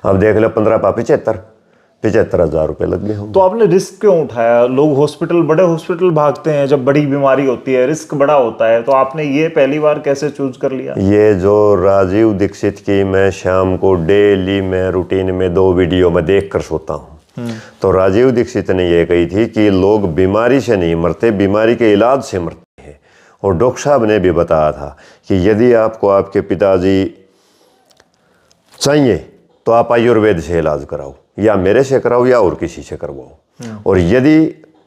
अब देख लो 75,000 रुपये लग गए हम। तो आपने रिस्क क्यों उठाया? लोग हॉस्पिटल, बड़े हॉस्पिटल भागते हैं जब बड़ी बीमारी होती है, रिस्क बड़ा होता है, तो आपने ये पहली बार कैसे चूज कर लिया? ये जो राजीव दीक्षित की मैं शाम को डेली में रूटीन में 2 वीडियो में देख कर सोता हूँ, तो राजीव दीक्षित ने ये कही थी कि लोग बीमारी से नहीं मरते, बीमारी के इलाज से मरते हैं। और डॉक्टर साहब ने भी बताया था कि यदि आपको आपके पिताजी चाहिए तो आप आयुर्वेद से इलाज कराओ, या मेरे से कराओ या और किसी से करवाओ। और यदि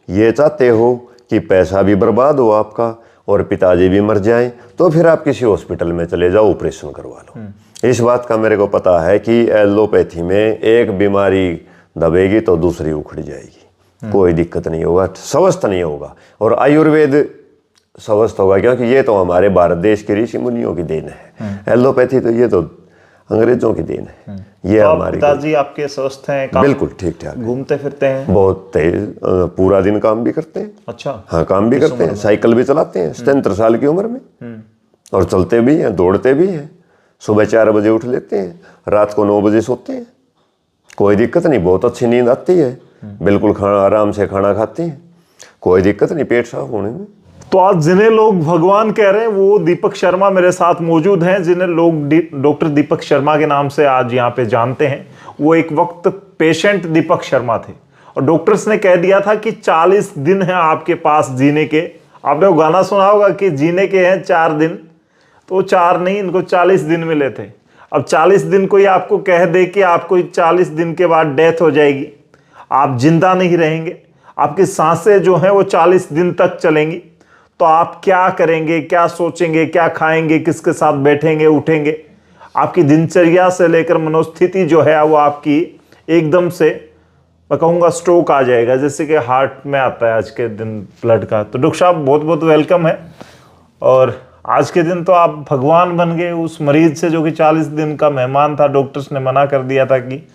ये चाहते हो कि पैसा भी बर्बाद हो आपका और पिताजी भी मर जाएं, तो फिर आप किसी हॉस्पिटल में चले जाओ, ऑपरेशन करवा लो। इस बात का मेरे को पता है कि एलोपैथी में एक बीमारी दबेगी तो दूसरी उखड़ जाएगी, कोई दिक्कत नहीं होगा, स्वस्थ नहीं होगा। और आयुर्वेद स्वस्थ होगा, क्योंकि ये तो हमारे भारत देश के ऋषि मुनियों की देन है। एलोपैथी तो ये तो अंग्रेजों की देन है। ये तो हमारी पिताजी आपके स्वस्थ हैं? बिल्कुल ठीक ठाक, घूमते फिरते हैं? बहुत तेज, पूरा दिन काम भी करते हैं। अच्छा। हाँ, काम भी करते हैं, साइकिल भी चलाते हैं 77 साल की उम्र में, और चलते भी हैं, दौड़ते भी हैं। सुबह 4 बजे उठ लेते हैं, रात को 9 बजे सोते हैं, कोई दिक्कत नहीं, बहुत अच्छी नींद आती है, बिल्कुल खाना आराम से खाना खाते हैं, कोई दिक्कत नहीं पेट साफ होने में। तो आज जिन्हें लोग भगवान कह रहे हैं वो दीपक शर्मा मेरे साथ मौजूद हैं, जिन्हें लोग डॉक्टर दीपक शर्मा के नाम से आज यहाँ पे जानते हैं। वो एक वक्त पेशेंट दीपक शर्मा थे और डॉक्टर्स ने कह दिया था कि 40 दिन है आपके पास जीने के। आपने वो गाना सुना होगा कि जीने के हैं 4 दिन, तो 4 नहीं, इनको 40 दिन मिले थे। अब 40 दिन कोई आपको कह दे कि आपको 40 दिन के बाद डेथ हो जाएगी, आप जिंदा नहीं रहेंगे, आपकी सांसें जो हैं वो 40 दिन तक चलेंगी, तो आप क्या करेंगे, क्या सोचेंगे, क्या खाएंगे, किसके साथ बैठेंगे उठेंगे? आपकी दिनचर्या से लेकर मनोस्थिति जो है वो आपकी एकदम से, मैं कहूँगा, स्ट्रोक आ जाएगा, जैसे कि हार्ट में आता है आज के दिन ब्लड का। तो डॉक्टर साहब बहुत बहुत वेलकम है। और आज के दिन तो आप भगवान बन गए उस मरीज से जो कि 40 दिन का मेहमान था। डॉक्टर्स ने मना कर दिया था कि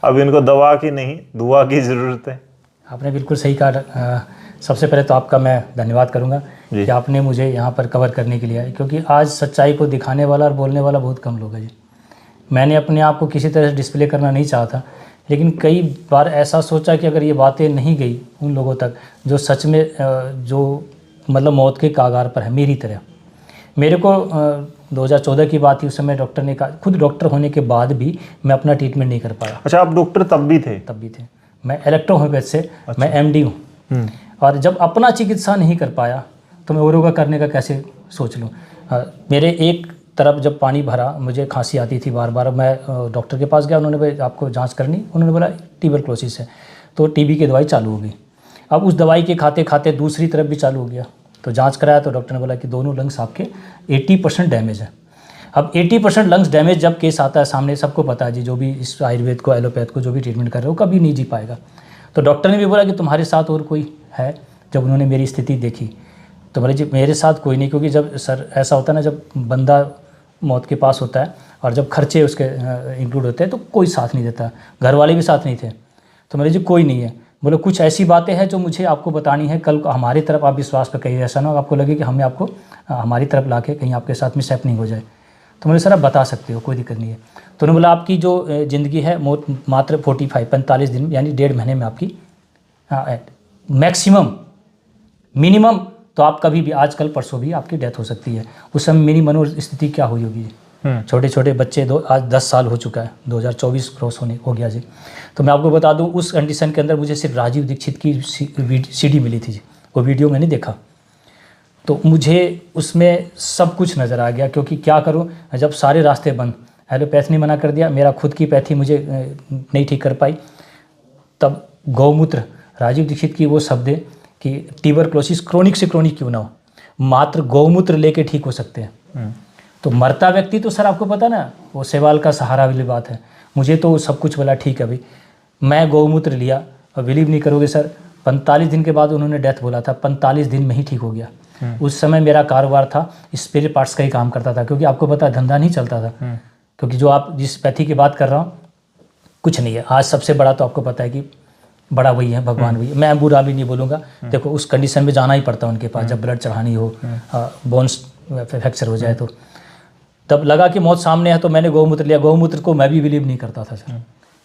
अब इनको दवा की नहीं, दुआ की ज़रूरत है। आपने बिल्कुल सही कहा। सबसे पहले तो आपका मैं धन्यवाद करूंगा कि आपने मुझे यहाँ पर कवर करने के लिए आए, क्योंकि आज सच्चाई को दिखाने वाला और बोलने वाला बहुत कम लोग हैं जी। मैंने अपने आप को किसी तरह से डिस्प्ले करना नहीं चाहता, लेकिन कई बार ऐसा सोचा कि अगर ये बातें नहीं गई उन लोगों तक जो सच में जो मतलब मौत के कागार पर है मेरी तरह। मेरे को 2014 की बात थी, उस समय डॉक्टर ने कहा, खुद डॉक्टर होने के बाद भी मैं अपना ट्रीटमेंट नहीं कर पाया। अच्छा, आप डॉक्टर तब भी थे? तब भी थे। मैं इलेक्ट्रोहोम्योपैथ से मैं MD हूँ, और जब अपना चिकित्सा नहीं कर पाया तो मैं औरों का करने का कैसे सोच लूँ। मेरे एक तरफ जब पानी भरा, मुझे खांसी आती थी बार बार, मैं डॉक्टर के पास गया, उन्होंने बोला आपको जांच करनी, उन्होंने बोला ट्यूबरक्लोसिस है, तो TB की दवाई चालू हो गई। अब उस दवाई के खाते खाते दूसरी तरफ भी चालू हो गया, तो जांच कराया तो डॉक्टर ने बोला कि दोनों लंग्स आपके 80% डैमेज है। अब 80% लंग्स डैमेज जब केस आता है सामने, सबको पता है जी, जो भी इस आयुर्वेद को एलोपैथ को जो भी ट्रीटमेंट कर रहे हो कभी नहीं जी पाएगा। तो डॉक्टर ने भी बोला कि तुम्हारे साथ और कोई है। जब उन्होंने मेरी स्थिति देखी तो बोले जी मेरे साथ कोई नहीं, क्योंकि जब सर ऐसा होता है ना, जब बंदा मौत के पास होता है और जब खर्चे उसके इंक्लूड होते हैं तो कोई साथ नहीं देता, घर वाले भी साथ नहीं थे। तो मेरे जी कोई नहीं है। बोले कुछ ऐसी बातें हैं जो मुझे आपको बतानी है, कल हमारी तरफ आप विश्वास पर कहीं ऐसा ना हो आपको लगे कि हमें आपको हमारी तरफ ला के कहीं आपके साथ मिस हैपनिंग हो जाए। तो मैंने सर आप बता सकते हो, कोई दिक्कत नहीं है। तो उन्होंने बोला आपकी जो ज़िंदगी है मात्र 45 दिन यानी 1.5 महीने में आपकी मैक्सिमम, मिनिमम तो आप कभी भी आज कल परसों भी आपकी डेथ हो सकती है। उस समय मेरी मनोस्थिति क्या हुई होगी, छोटे छोटे बच्चे आज 10 साल हो चुका है, 2024 क्रॉस हो गया जी। तो मैं आपको बता दूं उस कंडीशन के अंदर मुझे सिर्फ राजीव दीक्षित की CD मिली थी जी, वो वीडियो मैंने देखा तो मुझे उसमें सब कुछ नज़र आ गया। क्योंकि क्या करूं, जब सारे रास्ते बंद, एलोपैथ ने मना कर दिया, मेरा खुद की पैथी मुझे नहीं ठीक कर पाई, तब गौमूत्र, राजीव दीक्षित की वो शब्द है कि ट्यूबरक्लोसिस क्रोनिक से क्रोनिक क्यों ना हो, मात्र गौमूत्र लेके ठीक हो सकते हैं। तो मरता व्यक्ति तो सर आपको पता ना, वो सेवाल का सहारा वाली बात है। मुझे तो सब कुछ बोला ठीक है भाई, मैं गौमूत्र लिया और बिलीव नहीं करोगे सर 45 दिन के बाद उन्होंने डेथ बोला था, 45 दिन में ही ठीक हो गया। उस समय मेरा कारोबार था स्पेयर पार्ट्स का ही काम करता था, क्योंकि आपको पता धंधा नहीं चलता था। क्योंकि जो आप जिस पैथी की बात कर रहा हूँ कुछ नहीं है। आज सबसे बड़ा तो आपको पता है कि बड़ा वही है, भगवान वही। मैं बुरा भी नहीं बोलूँगा, देखो उस कंडीशन में जाना ही पड़ता है उनके पास, जब ब्लड चढ़ानी हो, बोन्स फ्रैक्चर हो जाए तो तब लगा कि मौत सामने है। तो मैंने गौमूत्र लिया। गौमूत्र को मैं भी बिलीव नहीं करता था सर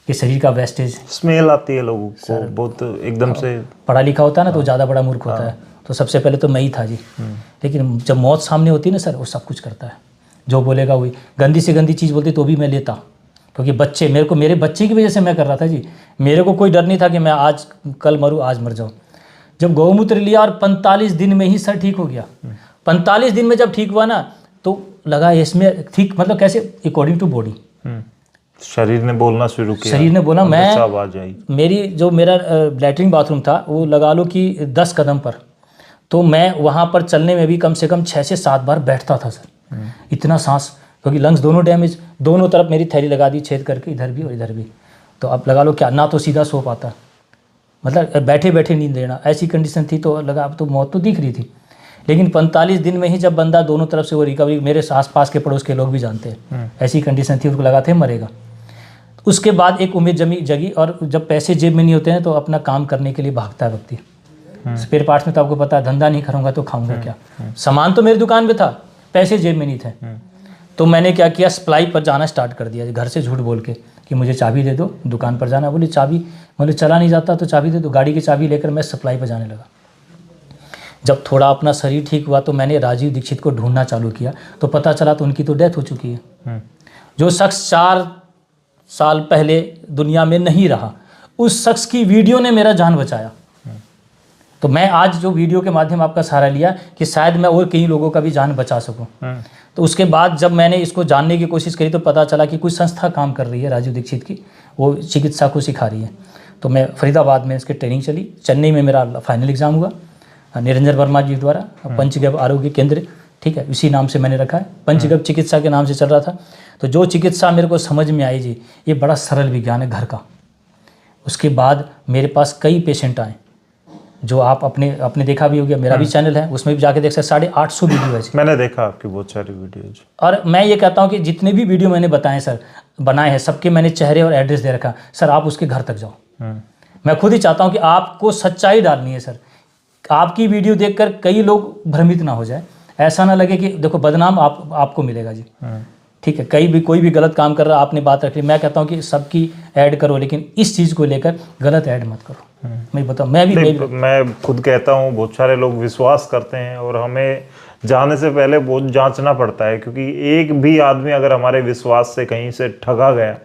कि शरीर का वेस्टेज, स्मेल आती है लोगों को बहुत, एकदम से पढ़ा लिखा होता है ना तो ज़्यादा बड़ा मूर्ख होता है। तो सबसे पहले तो मैं ही था जी। लेकिन जब मौत सामने होती है ना सर, वो सब कुछ करता है, जो बोलेगा वही। गंदी से गंदी चीज़ बोलती तो भी मैं लेता, क्योंकि बच्चे मेरे बच्चे की वजह से मैं कर रहा था जी। मेरे को कोई डर नहीं था कि मैं आज कल मरूँ, आज मर जाऊँ। जब गौमूत्र लिया और 45 दिन में ही सर ठीक हो गया। 45 दिन में जब ठीक हुआ ना तो लगा इसमें ठीक, मतलब कैसे, अकॉर्डिंग टू बॉडी शरीर ने बोलना शुरू किया, शरीर ने बोला। अंदर से मैं आवाज आई। मेरा लैट्रिन बाथरूम था वो लगा लो कि 10 कदम पर, तो मैं वहाँ पर चलने में भी कम से कम 6 से 7 बार बैठता था सर। इतना सांस, क्योंकि लंग्स दोनों डैमेज, दोनों तरफ मेरी थैली लगा दी छेद करके, इधर भी और इधर भी। तो अब लगा लो क्या, ना तो सीधा सो पाता, मतलब बैठे बैठे नींद लेना, ऐसी कंडीशन थी। तो लगा अब तो मौत तो दिख रही थी। लेकिन 45 दिन में ही जब बंदा दोनों तरफ से वो रिकवरी, मेरे आसपास के पड़ोस के लोग भी जानते हैं, ऐसी कंडीशन थी, उनको लगा था मरेगा। उसके बाद एक उम्मीद जगी, और जब पैसे जेब में नहीं होते हैं तो अपना काम करने के लिए भागता है व्यक्ति। स्पेयर पार्ट्स में तो आपको पता है, धंधा नहीं करूँगा तो खाऊंगा क्या। सामान तो मेरी दुकान पे था, पैसे जेब में नहीं थे। तो मैंने क्या किया, सप्लाई पर जाना स्टार्ट कर दिया, घर से झूठ बोल के कि मुझे चाबी दे दो, दुकान पर जाना। बोली चाबी, बोले चला नहीं जाता तो चाबी दे दो। गाड़ी की चाबी लेकर मैं सप्लाई पर जाने लगा। जब थोड़ा अपना शरीर ठीक हुआ तो मैंने राजीव दीक्षित को ढूंढना चालू किया, तो पता चला तो उनकी तो डेथ हो चुकी है। जो शख्स 4 साल पहले दुनिया में नहीं रहा, उस शख्स की वीडियो ने मेरा जान बचाया। तो मैं आज जो वीडियो के माध्यम आपका सहारा लिया कि शायद मैं और कई लोगों का भी जान बचा सकूं। तो उसके बाद जब मैंने इसको जानने की कोशिश करी तो पता चला कि कुछ संस्था काम कर रही है राजीव दीक्षित की, वो चिकित्सा को सिखा रही है। तो मैं फरीदाबाद में इसकी ट्रेनिंग चली, चेन्नई में मेरा फाइनल एग्ज़ाम हुआ निरंजन वर्मा जी द्वारा, पंचगव्य आरोग्य केंद्र, ठीक है, इसी नाम से मैंने रखा है, पंचगव्य चिकित्सा के नाम से चल रहा था। तो जो चिकित्सा मेरे को समझ में आई जी, ये बड़ा सरल विज्ञान है घर का। उसके बाद मेरे पास कई पेशेंट आए, जो आप अपने देखा भी होगा, मेरा भी चैनल है, उसमें भी जाके देख सकते, 850 वीडियो है। मैंने देखा आपकी बहुत सारी वीडियोज। और मैं ये कहता हूँ कि जितने भी वीडियो मैंने बनाए हैं, सबके मैंने चेहरे और एड्रेस दे रखा। सर आप उसके घर तक जाओ। मैं खुद ही चाहता हूँ कि आपको सच्चाई डालनी है सर। आपकी वीडियो देखकर कई लोग भ्रमित ना हो जाए, ऐसा ना लगे कि देखो बदनाम आपको मिलेगा जी, ठीक है। कोई भी गलत काम कर रहा है, आपने बात रख ली, मैं कहता हूँ कि सबकी ऐड करो, लेकिन इस चीज़ को लेकर गलत ऐड मत करो। मैं बताऊँ, मैं खुद कहता हूँ, बहुत सारे लोग विश्वास करते हैं और हमें जाने से पहले बहुत जांचना पड़ता है, क्योंकि एक भी आदमी अगर हमारे विश्वास से कहीं से ठगा गया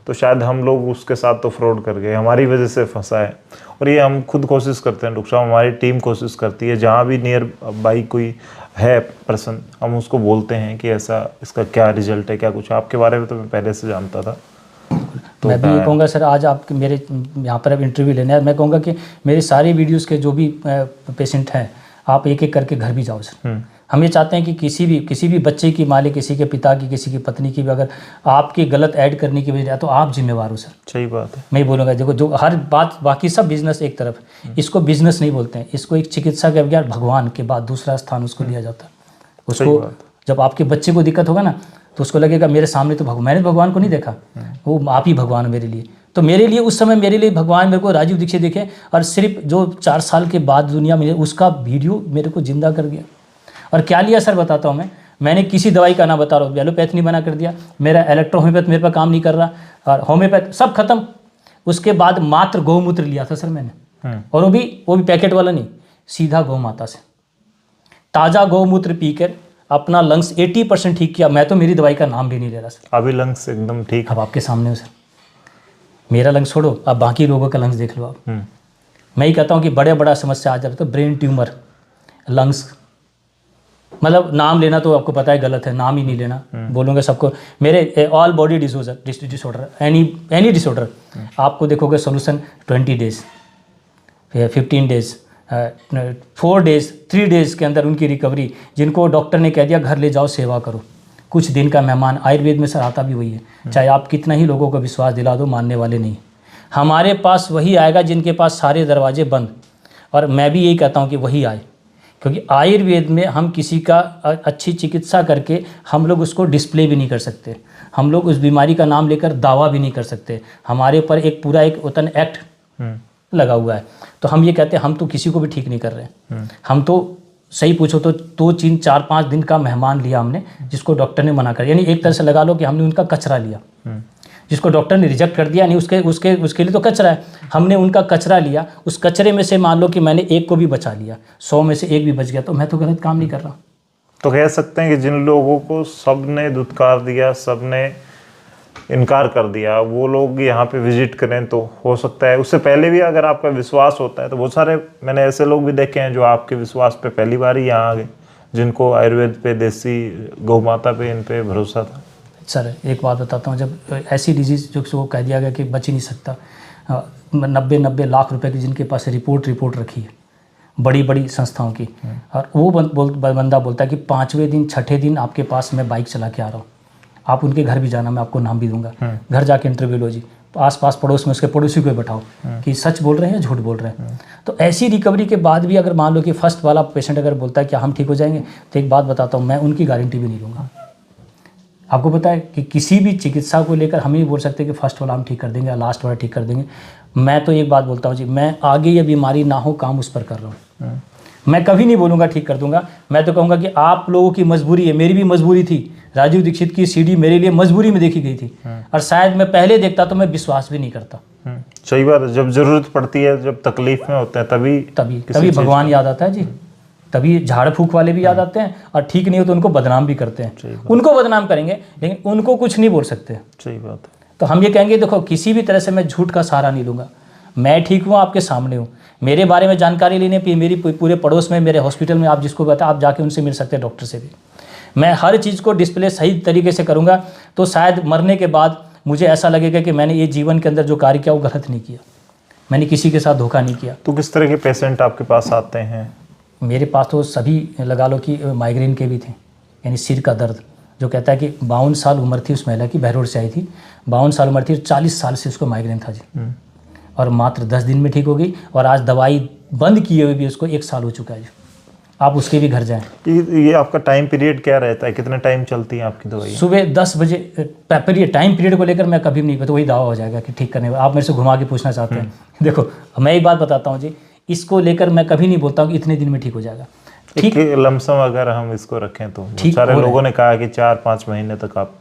तो शायद हम लोग उसके साथ तो फ्रॉड कर गए, हमारी वजह से फंसा है। और ये हम खुद कोशिश करते हैं, डॉक्टर साहब हमारी टीम कोशिश करती है, जहाँ भी नियर बाई कोई है पर्सन, हम उसको बोलते हैं कि ऐसा इसका क्या रिजल्ट है, क्या कुछ। आपके बारे में तो मैं पहले से जानता था। तो मैं भी ये कहूँगा सर, आज आप मेरे यहाँ पर अब इंटरव्यू लेने हैं, मैं कहूँगा कि मेरे सारे वीडियोस के जो भी पेशेंट हैं, आप एक एक करके घर भी जाओ सर। हम ये चाहते हैं कि किसी भी बच्चे की मालिक, किसी के पिता की, किसी की पत्नी की भी अगर आपकी गलत ऐड करने की वजह तो आप जिम्मेवार हो सर। सही बात है। मैं बोलूँगा, देखो जो हर बात, बाकी सब बिजनेस एक तरफ, इसको बिजनेस नहीं बोलते हैं, इसको एक चिकित्सा का विज्ञान, भगवान के बाद दूसरा स्थान उसको दिया जाता है। उसको जब आपके बच्चे को दिक्कत होगा ना, तो उसको लगेगा मेरे सामने तो मैंने भगवान को नहीं देखा, वो आप ही भगवान मेरे लिए। तो मेरे लिए उस समय मेरे लिए भगवान मेरे को राजीव दीक्षित दिखे, और सिर्फ जो 4 साल के बाद दुनिया में उसका वीडियो मेरे को जिंदा कर दिया। और क्या लिया सर बताता हूँ मैंने किसी दवाई का ना बता रहा हूँ, एलोपैथ नहीं बना कर दिया, मेरा इलेक्ट्रो होम्योपैथ मेरे पर काम नहीं कर रहा, और होम्योपैथ सब खत्म। उसके बाद मात्र गौमूत्र लिया था सर मैंने, और वो भी पैकेट वाला नहीं, सीधा गौ माता से ताज़ा गौमूत्र पीकर अपना लंग्स 80% ठीक किया। मैं तो मेरी दवाई का नाम भी नहीं ले रहा सर। अभी लंग्स एकदम ठीक। अब आपके सामने हो सर, मेरा लंग्स छोड़ो, अब बाकी लोगों का लंग्स देख लो आप। मैं ही कहता हूँ कि बड़ा समस्या आ जाता है, तो ब्रेन ट्यूमर, लंग्स, मतलब नाम लेना तो आपको पता है गलत है, नाम ही नहीं लेना, बोलूँगा सबको। मेरे all body disorder, any disorder, आपको देखोगे solution 20 days, 15 days, 4 days, 3 days के अंदर उनकी रिकवरी। जिनको डॉक्टर ने कह दिया घर ले जाओ, सेवा करो, कुछ दिन का मेहमान। आयुर्वेद में सर आता भी वही है, चाहे आप कितना ही लोगों को विश्वास दिला दो, मानने वाले नहीं। हमारे पास वही आएगा जिनके पास सारे दरवाजे बंद, और मैं भी यही कहता हूँ कि वही आए, क्योंकि आयुर्वेद में हम किसी का अच्छी चिकित्सा करके हम लोग उसको डिस्प्ले भी नहीं कर सकते, हम लोग उस बीमारी का नाम लेकर दावा भी नहीं कर सकते। हमारे ऊपर एक पूरा एक वतन एक्ट लगा हुआ है। तो हम ये कहते हैं हम तो किसी को भी ठीक नहीं कर रहे, हम तो सही पूछो तो 2-4-5 दिन का मेहमान लिया हमने, जिसको डॉक्टर ने मना कर, यानी एक तरह से लगा लो कि हमने उनका कचरा लिया, जिसको डॉक्टर ने रिजेक्ट कर दिया, नहीं उसके लिए तो कचरा है, हमने उनका कचरा लिया। उस कचरे में से मान लो कि मैंने एक को भी बचा लिया, 100 में से 1 भी बच गया, तो मैं तो गलत काम नहीं कर रहा। तो कह सकते हैं कि जिन लोगों को सब ने दुत्कार दिया, सब ने इनकार कर दिया, वो लोग यहाँ पे विजिट करें तो हो सकता है। उससे पहले भी अगर आपका विश्वास होता है तो बहुत सारे मैंने ऐसे लोग भी देखे हैं जो आपके विश्वास पे पहली बार ही यहाँ आ गए, जिनको आयुर्वेद पे, देसी गौ माता पे, इन पे भरोसा था। सर एक बात बताता हूँ, जब ऐसी डिजीज़ जो कह दिया गया कि बच ही नहीं सकता, 90 लाख रुपए की जिनके पास रिपोर्ट रखी है बड़ी बड़ी संस्थाओं की, और वो बंदा बोलता है कि 5वें दिन 6ठे दिन आपके पास मैं बाइक चला के आ रहा हूँ, आप उनके घर भी जाना, मैं आपको नाम भी दूंगा, घर जाके इंटरव्यू लो जी, आस पास पड़ोस में उसके पड़ोसी को बैठाओ कि सच बोल रहे हैं या झूठ बोल रहे हैं। तो ऐसी रिकवरी के बाद भी अगर मान लो कि फर्स्ट वाला पेशेंट अगर बोलता है कि हम ठीक हो जाएंगे, तो एक बात बताता हूँ, मैं उनकी गारंटी भी नहीं लूँगा। आपको पता है कि किसी भी चिकित्सा को लेकर हम ही बोल सकते हैं कि फर्स्ट वाला हम ठीक कर देंगे या लास्ट वाला ठीक कर देंगे। मैं तो एक बात बोलता हूँ जी, मैं आगे ये बीमारी ना हो काम उस पर कर रहा हूँ। मैं कभी नहीं बोलूँगा ठीक कर दूंगा, मैं तो कहूँगा कि आप लोगों की मजबूरी है, मेरी भी मजबूरी थी। राजीव दीक्षित की सीडी मेरे लिए मजबूरी में देखी गई थी, और शायद मैं पहले देखता तो मैं विश्वास भी नहीं करता। सही बात है, जब जरूरत पड़ती है, जब तकलीफ में होते हैं तभी भगवान याद आता है जी, तभी झाड़ फूक वाले भी याद आते हैं, और ठीक नहीं हो तो उनको बदनाम भी करते हैं। उनको बदनाम करेंगे लेकिन उनको कुछ नहीं बोल सकते। सही बात है। तो हम ये कहेंगे देखो किसी भी तरह से मैं झूठ का सहारा नहीं लूँगा, मैं ठीक हूँ, आपके सामने हूँ। मेरे बारे में जानकारी लेने पे मेरी पूरे पड़ोस में मेरे हॉस्पिटल में आप जिसको बता आप जाके उनसे मिल सकते हैं, डॉक्टर से भी। मैं हर चीज़ को डिस्प्ले सही तरीके से करूँगा, तो शायद मरने के बाद मुझे ऐसा लगेगा कि मैंने ये जीवन के अंदर जो कार्य किया वो गलत नहीं किया, मैंने किसी के साथ धोखा नहीं किया। तो किस तरह के पेशेंट आपके पास आते हैं? मेरे पास तो सभी लगा लो कि माइग्रेन के भी थे, यानी सिर का दर्द, जो कहता है कि 52 साल उम्र थी उस महिला की, बहरोड से आई थी, 52 साल उम्र थी, 40 साल से उसको माइग्रेन था जी, और मात्र 10 दिन में ठीक हो गई, और आज दवाई बंद किए हुए भी उसको 1 साल हो चुका है जी। आप उसके भी घर जाएं। ये आपका टाइम पीरियड क्या रहता है, कितना टाइम चलती है आपकी दवाई? सुबह 10 बजे पीरियड, टाइम पीरियड को लेकर मैं कभी नहीं, तो वही दावा हो जाएगा कि ठीक करने। आप मेरे से घुमा के पूछना चाहते हैं, देखो मैं एक बात बताता हूँ जी, इसको लेकर मैं कभी नहीं बोलता हूँ कि इतने दिन में ठीक हो जाएगा। ठीक लमसम अगर हम इसको रखें तो सारे लोगों ने कहा कि 4-5 महीने तक आप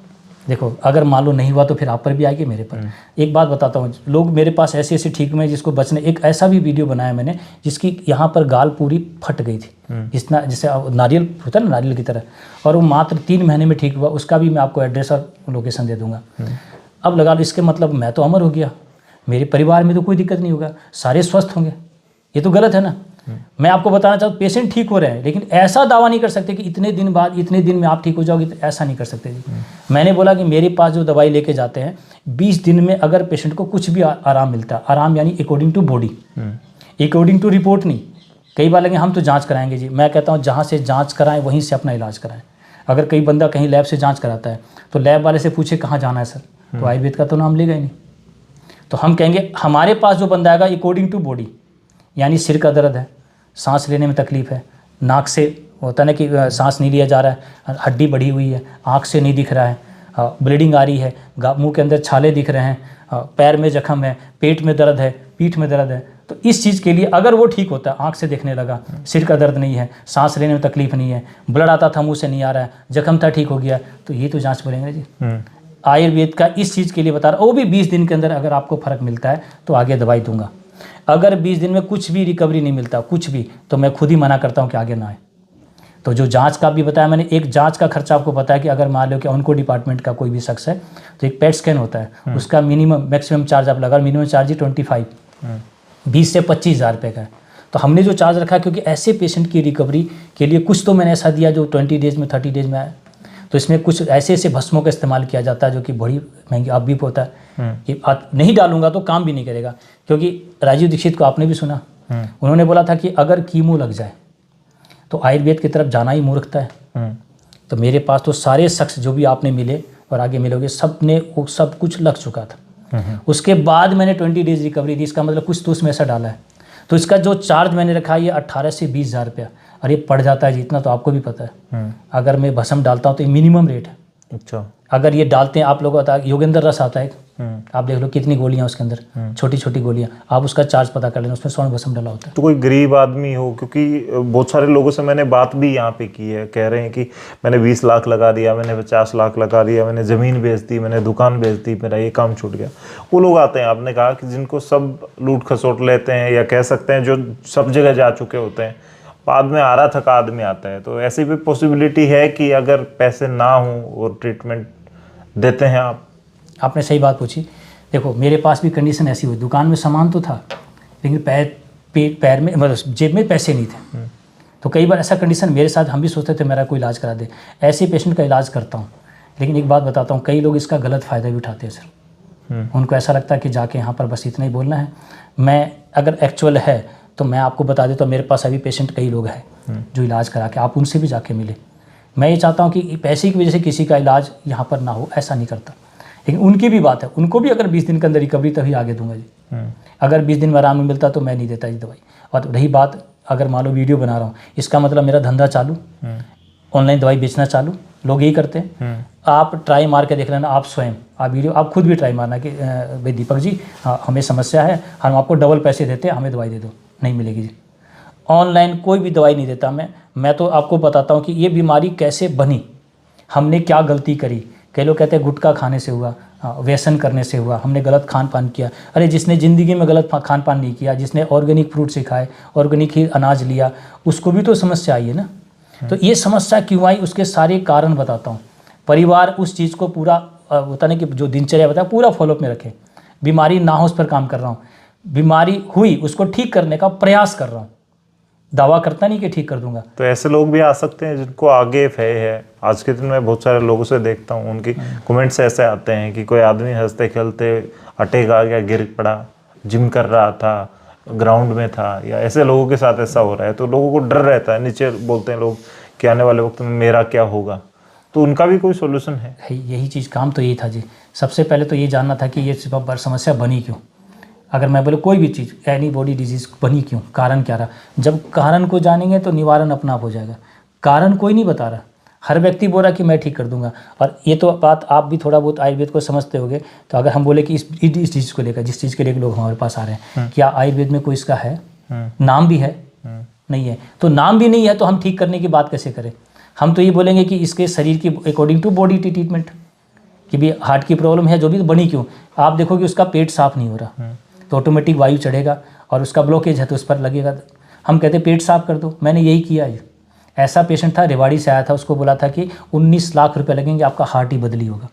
देखो, अगर मान लो नहीं हुआ तो फिर आप पर भी आएगी, मेरे पर। एक बात बताता हूँ, लोग मेरे पास ऐसे ऐसे ठीक हुए जिसको बचने, एक ऐसा भी वीडियो बनाया मैंने जिसकी यहाँ पर गाल पूरी फट गई थी, जितना जैसे नारियल होता है ना, नारियल की तरह, और वो मात्र 3 महीने में ठीक हुआ। उसका भी मैं आपको एड्रेस और लोकेशन दे दूँगा। अब लगा लो, इसके मतलब मैं तो अमर हो गया, मेरे परिवार में तो कोई दिक्कत नहीं होगा, सारे स्वस्थ होंगे, ये तो गलत है ना। मैं आपको बताना चाहता हूँ पेशेंट ठीक हो रहे हैं, लेकिन ऐसा दावा नहीं कर सकते कि इतने दिन बाद इतने दिन में आप ठीक हो जाओगे, तो ऐसा नहीं कर सकते जी। मैंने बोला कि मेरे पास जो दवाई लेके जाते हैं 20 दिन में अगर पेशेंट को कुछ भी आराम मिलता है, आराम यानी according to body, according to report नहीं। कई बार लगे हम तो जाँच कराएंगे जी, मैं कहता हूँ जहाँ से जाँच कराएं वहीं से अपना इलाज कराएं। अगर कई बंदा कहीं लैब से जाँच कराता है तो लैब वाले से पूछे कहाँ जाना है सर, तो आयुर्वेद का तो नाम लेगा ही नहीं। तो हम कहेंगे हमारे पास जो बंदा आएगा अकॉर्डिंग टू बॉडी, यानी सिर का दर्द है, सांस लेने में तकलीफ है, नाक से होता है ना कि सांस नहीं लिया जा रहा है, हड्डी बढ़ी हुई है, आँख से नहीं दिख रहा है, ब्लीडिंग आ रही है, मुंह के अंदर छाले दिख रहे हैं, पैर में जख्म है, पेट में दर्द है, पीठ में दर्द है, तो इस चीज़ के लिए अगर वो ठीक होता है, आँख से देखने लगा, सिर का दर्द नहीं है, सांस लेने में तकलीफ नहीं है, ब्लड आता था मुँह से नहीं आ रहा है, जख्म था ठीक हो गया, तो ये तो जाँच बोलेंगे जी। आयुर्वेद का इस चीज़ के लिए बता रहा, वो भी 20 दिन के अंदर अगर आपको फ़र्क मिलता है तो आगे दवाई दूंगा। अगर 20 दिन में कुछ भी रिकवरी नहीं मिलता, कुछ भी, तो मैं खुद ही मना करता हूँ कि आगे ना आए। तो जो जांच का भी बताया मैंने, एक जांच का खर्चा आपको पता है कि अगर मान लो कि ऑन्को डिपार्टमेंट का कोई भी शख्स है तो एक पेट स्कैन होता है, उसका मिनिमम मैक्सिमम चार्ज आप लगा, मिनिमम चार्ज ही 20 से 25 हज़ार रुपये का है। तो हमने जो चार्ज रखा, क्योंकि ऐसे पेशेंट की रिकवरी के लिए कुछ तो मैंने ऐसा दिया जो 20 डेज़ में 30 डेज़ में आया। तो इसमें कुछ ऐसे ऐसे भस्मों का इस्तेमाल किया जाता है जो कि बड़ी महंगी अब भी होता है, कि नहीं डालूंगा तो काम भी नहीं करेगा। क्योंकि राजीव दीक्षित को आपने भी सुना, उन्होंने बोला था कि अगर कीमो लग जाए तो आयुर्वेद की तरफ जाना ही मूर्खता है। तो मेरे पास तो सारे शख्स जो भी आपने मिले और आगे मिलोगे, सब ने वो सब कुछ लग चुका था। उसके बाद मैंने 20 डेज़ रिकवरी दी, इसका मतलब कुछ तो उसमें ऐसा डाला है। तो इसका जो चार्ज मैंने रखा है ये 18 से 20 हज़ार रुपया, और ये पड़ जाता है जितना, तो आपको भी पता है। अगर मैं भस्म डालता हूँ तो ये मिनिमम रेट है। अच्छा, अगर ये डालते हैं आप लोगों को, योगेंद्र रस आता है, आप देख लो कितनी गोलियां उसके अंदर, छोटी छोटी गोलियां, आप उसका चार्ज पता कर लेना, उसमें स्वर्ण भस्म डाला होता है। तो कोई गरीब आदमी हो, क्योंकि बहुत सारे लोगों से मैंने बात भी यहाँ पे की है, कह रहे हैं कि मैंने 20 लाख लगा दिया, मैंने 50 लाख लगा दिया, मैंने ज़मीन बेच दी, मैंने दुकान बेच दी, मेरा ये काम छूट गया। वो लोग आते हैं, आपने कहा कि जिनको सब लूट खसोट लेते हैं, या कह सकते हैं जो सब जगह जा चुके होते हैं, बाद में आ रहा थका आदमी आता है। तो ऐसी भी पॉसिबिलिटी है कि अगर पैसे ना हों और ट्रीटमेंट देते हैं आप? आपने सही बात पूछी। देखो मेरे पास भी कंडीशन ऐसी हुई, दुकान में सामान तो था लेकिन पैर में, मतलब जेब में पैसे नहीं थे। तो कई बार ऐसा कंडीशन मेरे साथ, हम भी सोचते थे मेरा कोई इलाज करा दे। ऐसे पेशेंट का इलाज करता हूँ लेकिन एक बात बताता हूँ, कई लोग इसका गलत फ़ायदा भी उठाते हैं सर। उनको ऐसा लगता है कि जाके यहाँ पर बस इतना ही बोलना है। मैं अगर एक्चुअल है तो मैं आपको बता देता हूँ, मेरे पास अभी पेशेंट कई लोग हैं जो इलाज करा के, आप उनसे भी जाके मिले। मैं ये चाहता हूँ कि पैसे की वजह से किसी का इलाज यहाँ पर ना हो, ऐसा नहीं करता। लेकिन उनकी भी बात है, उनको भी अगर 20 दिन के अंदर रिकवरी तभी आगे दूंगा जी। अगर 20 दिन में आराम नहीं मिलता तो मैं नहीं देता जी दवाई। और रही बात, अगर मान लो वीडियो बना रहा हूँ, इसका मतलब मेरा धंधा चालू, ऑनलाइन दवाई बेचना चालू, लोग यही करते हैं। आप ट्राई मार के देख लेना, आप स्वयं आप वीडियो आप खुद भी ट्राई मारना कि भाई दीपक जी हमें समस्या है, हम आपको डबल पैसे देते हैं, हमें दवाई दे दो, नहीं मिलेगी जी। ऑनलाइन कोई भी दवाई नहीं देता मैं तो आपको बताता हूँ कि ये बीमारी कैसे बनी, हमने क्या गलती करी। कई लोग कहते हैं गुटखा खाने से हुआ, व्यसन करने से हुआ, हमने गलत खान पान किया। अरे जिसने ज़िंदगी में गलत खान पान नहीं किया, जिसने ऑर्गेनिक फ्रूट से खाए, ऑर्गेनिक ही अनाज लिया, उसको भी तो समस्या आई है ना। तो ये समस्या क्यों आई, उसके सारे कारण बताता हूँ। परिवार उस चीज़ को पूरा होता नहीं कि जो दिनचर्या बताया पूरा फॉलोअप में रखे। बीमारी ना हो उस पर काम कर रहा हूँ, बीमारी हुई उसको ठीक करने का प्रयास कर रहा हूँ, दावा करता नहीं कि ठीक कर दूंगा। तो ऐसे लोग भी आ सकते हैं जिनको आगे भय है। आज के दिन में बहुत सारे लोगों से देखता हूँ, उनकी कमेंट्स ऐसे आते हैं कि कोई आदमी हंसते खेलते अटैक आ गया, गिर पड़ा, जिम कर रहा था, ग्राउंड में था, या ऐसे लोगों के साथ ऐसा हो रहा है। तो लोगों को डर रहता है, नीचे बोलते हैं लोग कि आने वाले वक्त में मेरा क्या होगा। तो उनका भी कोई सोल्यूशन है? यही चीज़ काम तो यही था जी। सबसे पहले तो ये जानना था कि ये समस्या बनी क्यों। अगर मैं बोले कोई भी चीज़, एनी बॉडी डिजीज़ बनी क्यों, कारण क्या रहा। जब कारण को जानेंगे तो निवारण अपना आप हो जाएगा। कारण कोई नहीं बता रहा, हर व्यक्ति बोल रहा कि मैं ठीक कर दूंगा। और ये तो बात आप भी थोड़ा बहुत आयुर्वेद को समझते होगे। तो अगर हम बोले कि इस चीज़ को लेकर, जिस चीज़ के लिए लोग हमारे पास आ रहे हैं, क्या आयुर्वेद में कोई इसका है? नाम भी है? नहीं है। तो नाम भी नहीं है तो हम ठीक करने की बात कैसे करें। हम तो ये बोलेंगे कि इसके शरीर की अकॉर्डिंग टू बॉडी ट्रीटमेंट, कि भी हार्ट की प्रॉब्लम है जो भी, बनी क्यों। आप देखो कि उसका पेट साफ नहीं हो रहा तो ऑटोमेटिक वायु चढ़ेगा, और उसका ब्लॉकेज है तो उस पर लगेगा। हम कहते पेट साफ कर दो, मैंने यही किया है। ऐसा पेशेंट था, रेवाड़ी से आया था, उसको बोला था कि 19 लाख रुपए लगेंगे, आपका हार्ट ही बदली होगा।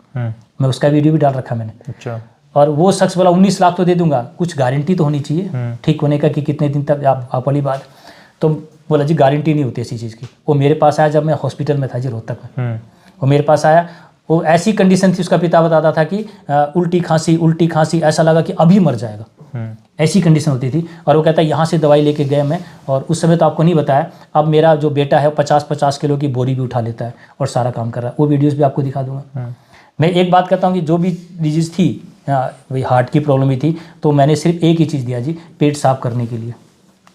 मैं उसका वीडियो भी डाल रखा मैंने। अच्छा। और वो शख्स बोला 19 लाख तो दे दूंगा, कुछ गारंटी तो होनी चाहिए ठीक होने का कि कितने दिन तक आप वाली बात। तो बोला जी गारंटी नहीं होती ऐसी चीज़ की। वो मेरे पास आया जब मैं हॉस्पिटल में था जी, रोहतक में। वो मेरे पास आया, वो ऐसी कंडीशन थी, उसका पिता बताता था कि उल्टी खांसी, ऐसा लगा कि अभी मर जाएगा, ऐसी कंडीशन होती थी। और वो कहता है यहाँ से दवाई लेके गए मैं, और उस समय तो आपको नहीं बताया, अब मेरा जो बेटा है 50-50 किलो की बोरी भी उठा लेता है और सारा काम कर रहा है। वो वीडियोस भी आपको दिखा दूंगा। मैं एक बात कहता हूँ कि जो भी डिजीज़ थी, वही हार्ट की प्रॉब्लम ही थी, तो मैंने सिर्फ एक ही चीज़ दिया जी, पेट साफ करने के लिए।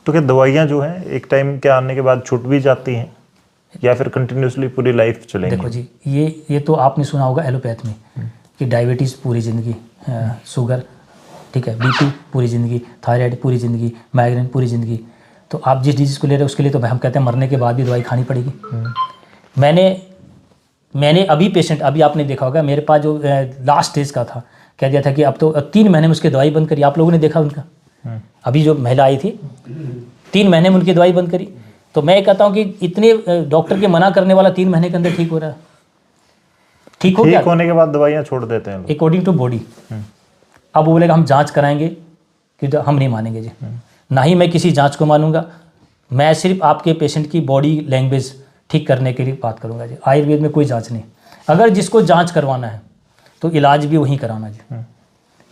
तो क्या दवाइयाँ जो हैं एक टाइम के आने के बाद छूट भी जाती हैं, या फिर कंटिन्यूसली पूरी लाइफ चलेंगी? देखो जी, ये तो आपने सुना होगा एलोपैथ में कि डायबिटीज़ पूरी ज़िंदगी, शुगर ठीक है, बीपी पूरी ज़िंदगी, थायराइड पूरी ज़िंदगी, माइग्रेन पूरी ज़िंदगी। तो आप जिस डिजीज़ को ले रहे हो उसके लिए तो हम कहते हैं मरने के बाद भी दवाई खानी पड़ेगी। मैंने अभी पेशेंट, अभी आपने देखा होगा मेरे पास जो लास्ट स्टेज का था, कह दिया था कि अब तो 3 महीने में उसकी दवाई बंद करी। आप लोगों ने देखा उनका, अभी जो महिला आई थी 3 महीने में उनकी दवाई बंद करी। तो मैं कहता हूँ कि इतने डॉक्टर के मना करने वाला 3 महीने के अंदर ठीक हो रहा है। ठीक हो गया, ठीक होने के बाद दवाइयाँ छोड़ देते हैं अकॉर्डिंग टू बॉडी। अब वो बोलेगा हम जांच कराएंगे, कि हम नहीं मानेंगे जी, ना ही मैं किसी जांच को मानूंगा। मैं सिर्फ आपके पेशेंट की बॉडी लैंग्वेज ठीक करने के लिए बात करूंगा जी। आयुर्वेद में कोई जांच नहीं। अगर जिसको जांच करवाना है तो इलाज भी वहीं कराना जी।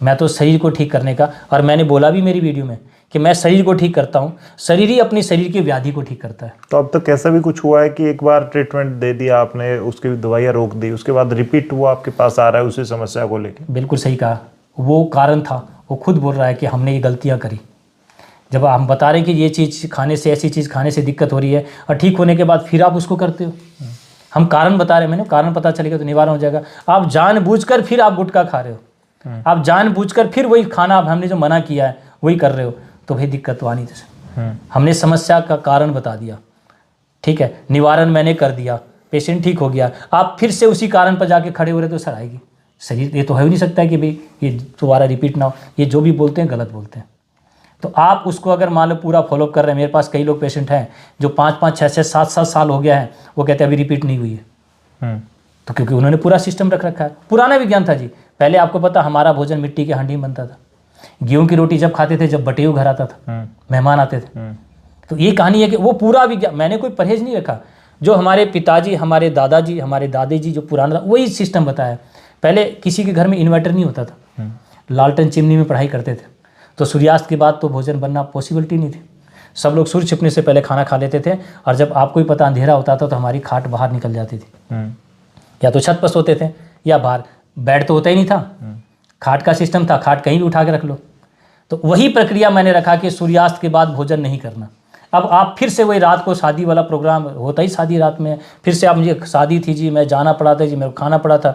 मैं तो शरीर को ठीक करने का, और मैंने बोला भी मेरी वीडियो में कि मैं शरीर को ठीक करता हूँ, शरीर ही अपनी शरीर की व्याधि को ठीक करता है। तो अब तक ऐसा भी कुछ हुआ है कि एक बार ट्रीटमेंट दे दिया आपने, उसकी दवाइयाँ रोक दी, उसके बाद रिपीट वो आपके पास आ रहा है उसी समस्या को लेकर? बिल्कुल सही कहा, वो कारण था। वो खुद बोल रहा है कि हमने ये गलतियाँ करी। जब हम बता रहे हैं कि ये चीज़ खाने से, ऐसी चीज़ खाने से दिक्कत हो रही है, और ठीक होने के बाद फिर आप उसको करते हो। हम कारण बता रहे हैं, मैंने कारण पता चलेगा तो निवारण हो जाएगा। आप जानबूझकर फिर आप गुटखा खा रहे हो, आप जानबूझकर फिर वही खाना हमने जो मना किया है वही कर रहे हो, तो भाई दिक्कत तो आनी थी। हमने समस्या का कारण बता दिया, ठीक है, निवारण मैंने कर दिया, पेशेंट ठीक हो गया। आप फिर से उसी कारण पर जाके खड़े हो रहे तो सर आएगी। शरीर ये तो हो ही नहीं सकता है कि भाई ये दोबारा रिपीट ना हो। ये जो भी बोलते हैं गलत बोलते हैं। तो आप उसको अगर मान लो पूरा फॉलोअप कर रहे हैं। मेरे पास कई लोग पेशेंट हैं जो 5-5, 6-6, 7-7 साल हो गया है, वो कहते हैं अभी रिपीट नहीं हुई है। तो क्योंकि उन्होंने पूरा सिस्टम रख रखा है। पुराना विज्ञान था जी। पहले आपको पता हमारा भोजन मिट्टी के हांडी में बनता था। गेहूं की रोटी जब खाते थे जब बटेऊ घर आता था, मेहमान आते थे। तो ये कहानी है कि वो पूरा विज्ञान, मैंने कोई परहेज नहीं रखा। जो हमारे पिताजी, हमारे दादाजी, हमारे दादी जी जो पुराना वही सिस्टम बताया। पहले किसी के घर में इन्वर्टर नहीं होता था, लालटेन चिमनी में पढ़ाई करते थे, तो सूर्यास्त के बाद तो भोजन बनना पॉसिबिलिटी नहीं थी। सब लोग सूर्य छिपने से पहले खाना खा लेते थे, और जब आपको ही पता अंधेरा होता था तो हमारी खाट बाहर निकल जाती थी। या तो छत पर सोते थे या बाहर, बेड तो होता ही नहीं था, खाट का सिस्टम था, खाट कहीं भी उठा के रख लो। तो वही प्रक्रिया मैंने रखा कि सूर्यास्त के बाद भोजन नहीं करना। अब आप फिर से वही रात को शादी वाला प्रोग्राम होता ही शादी रात में, फिर से आप, मुझे शादी थी जी, मैं जाना पड़ा था जी, मेरे को खाना पड़ा था।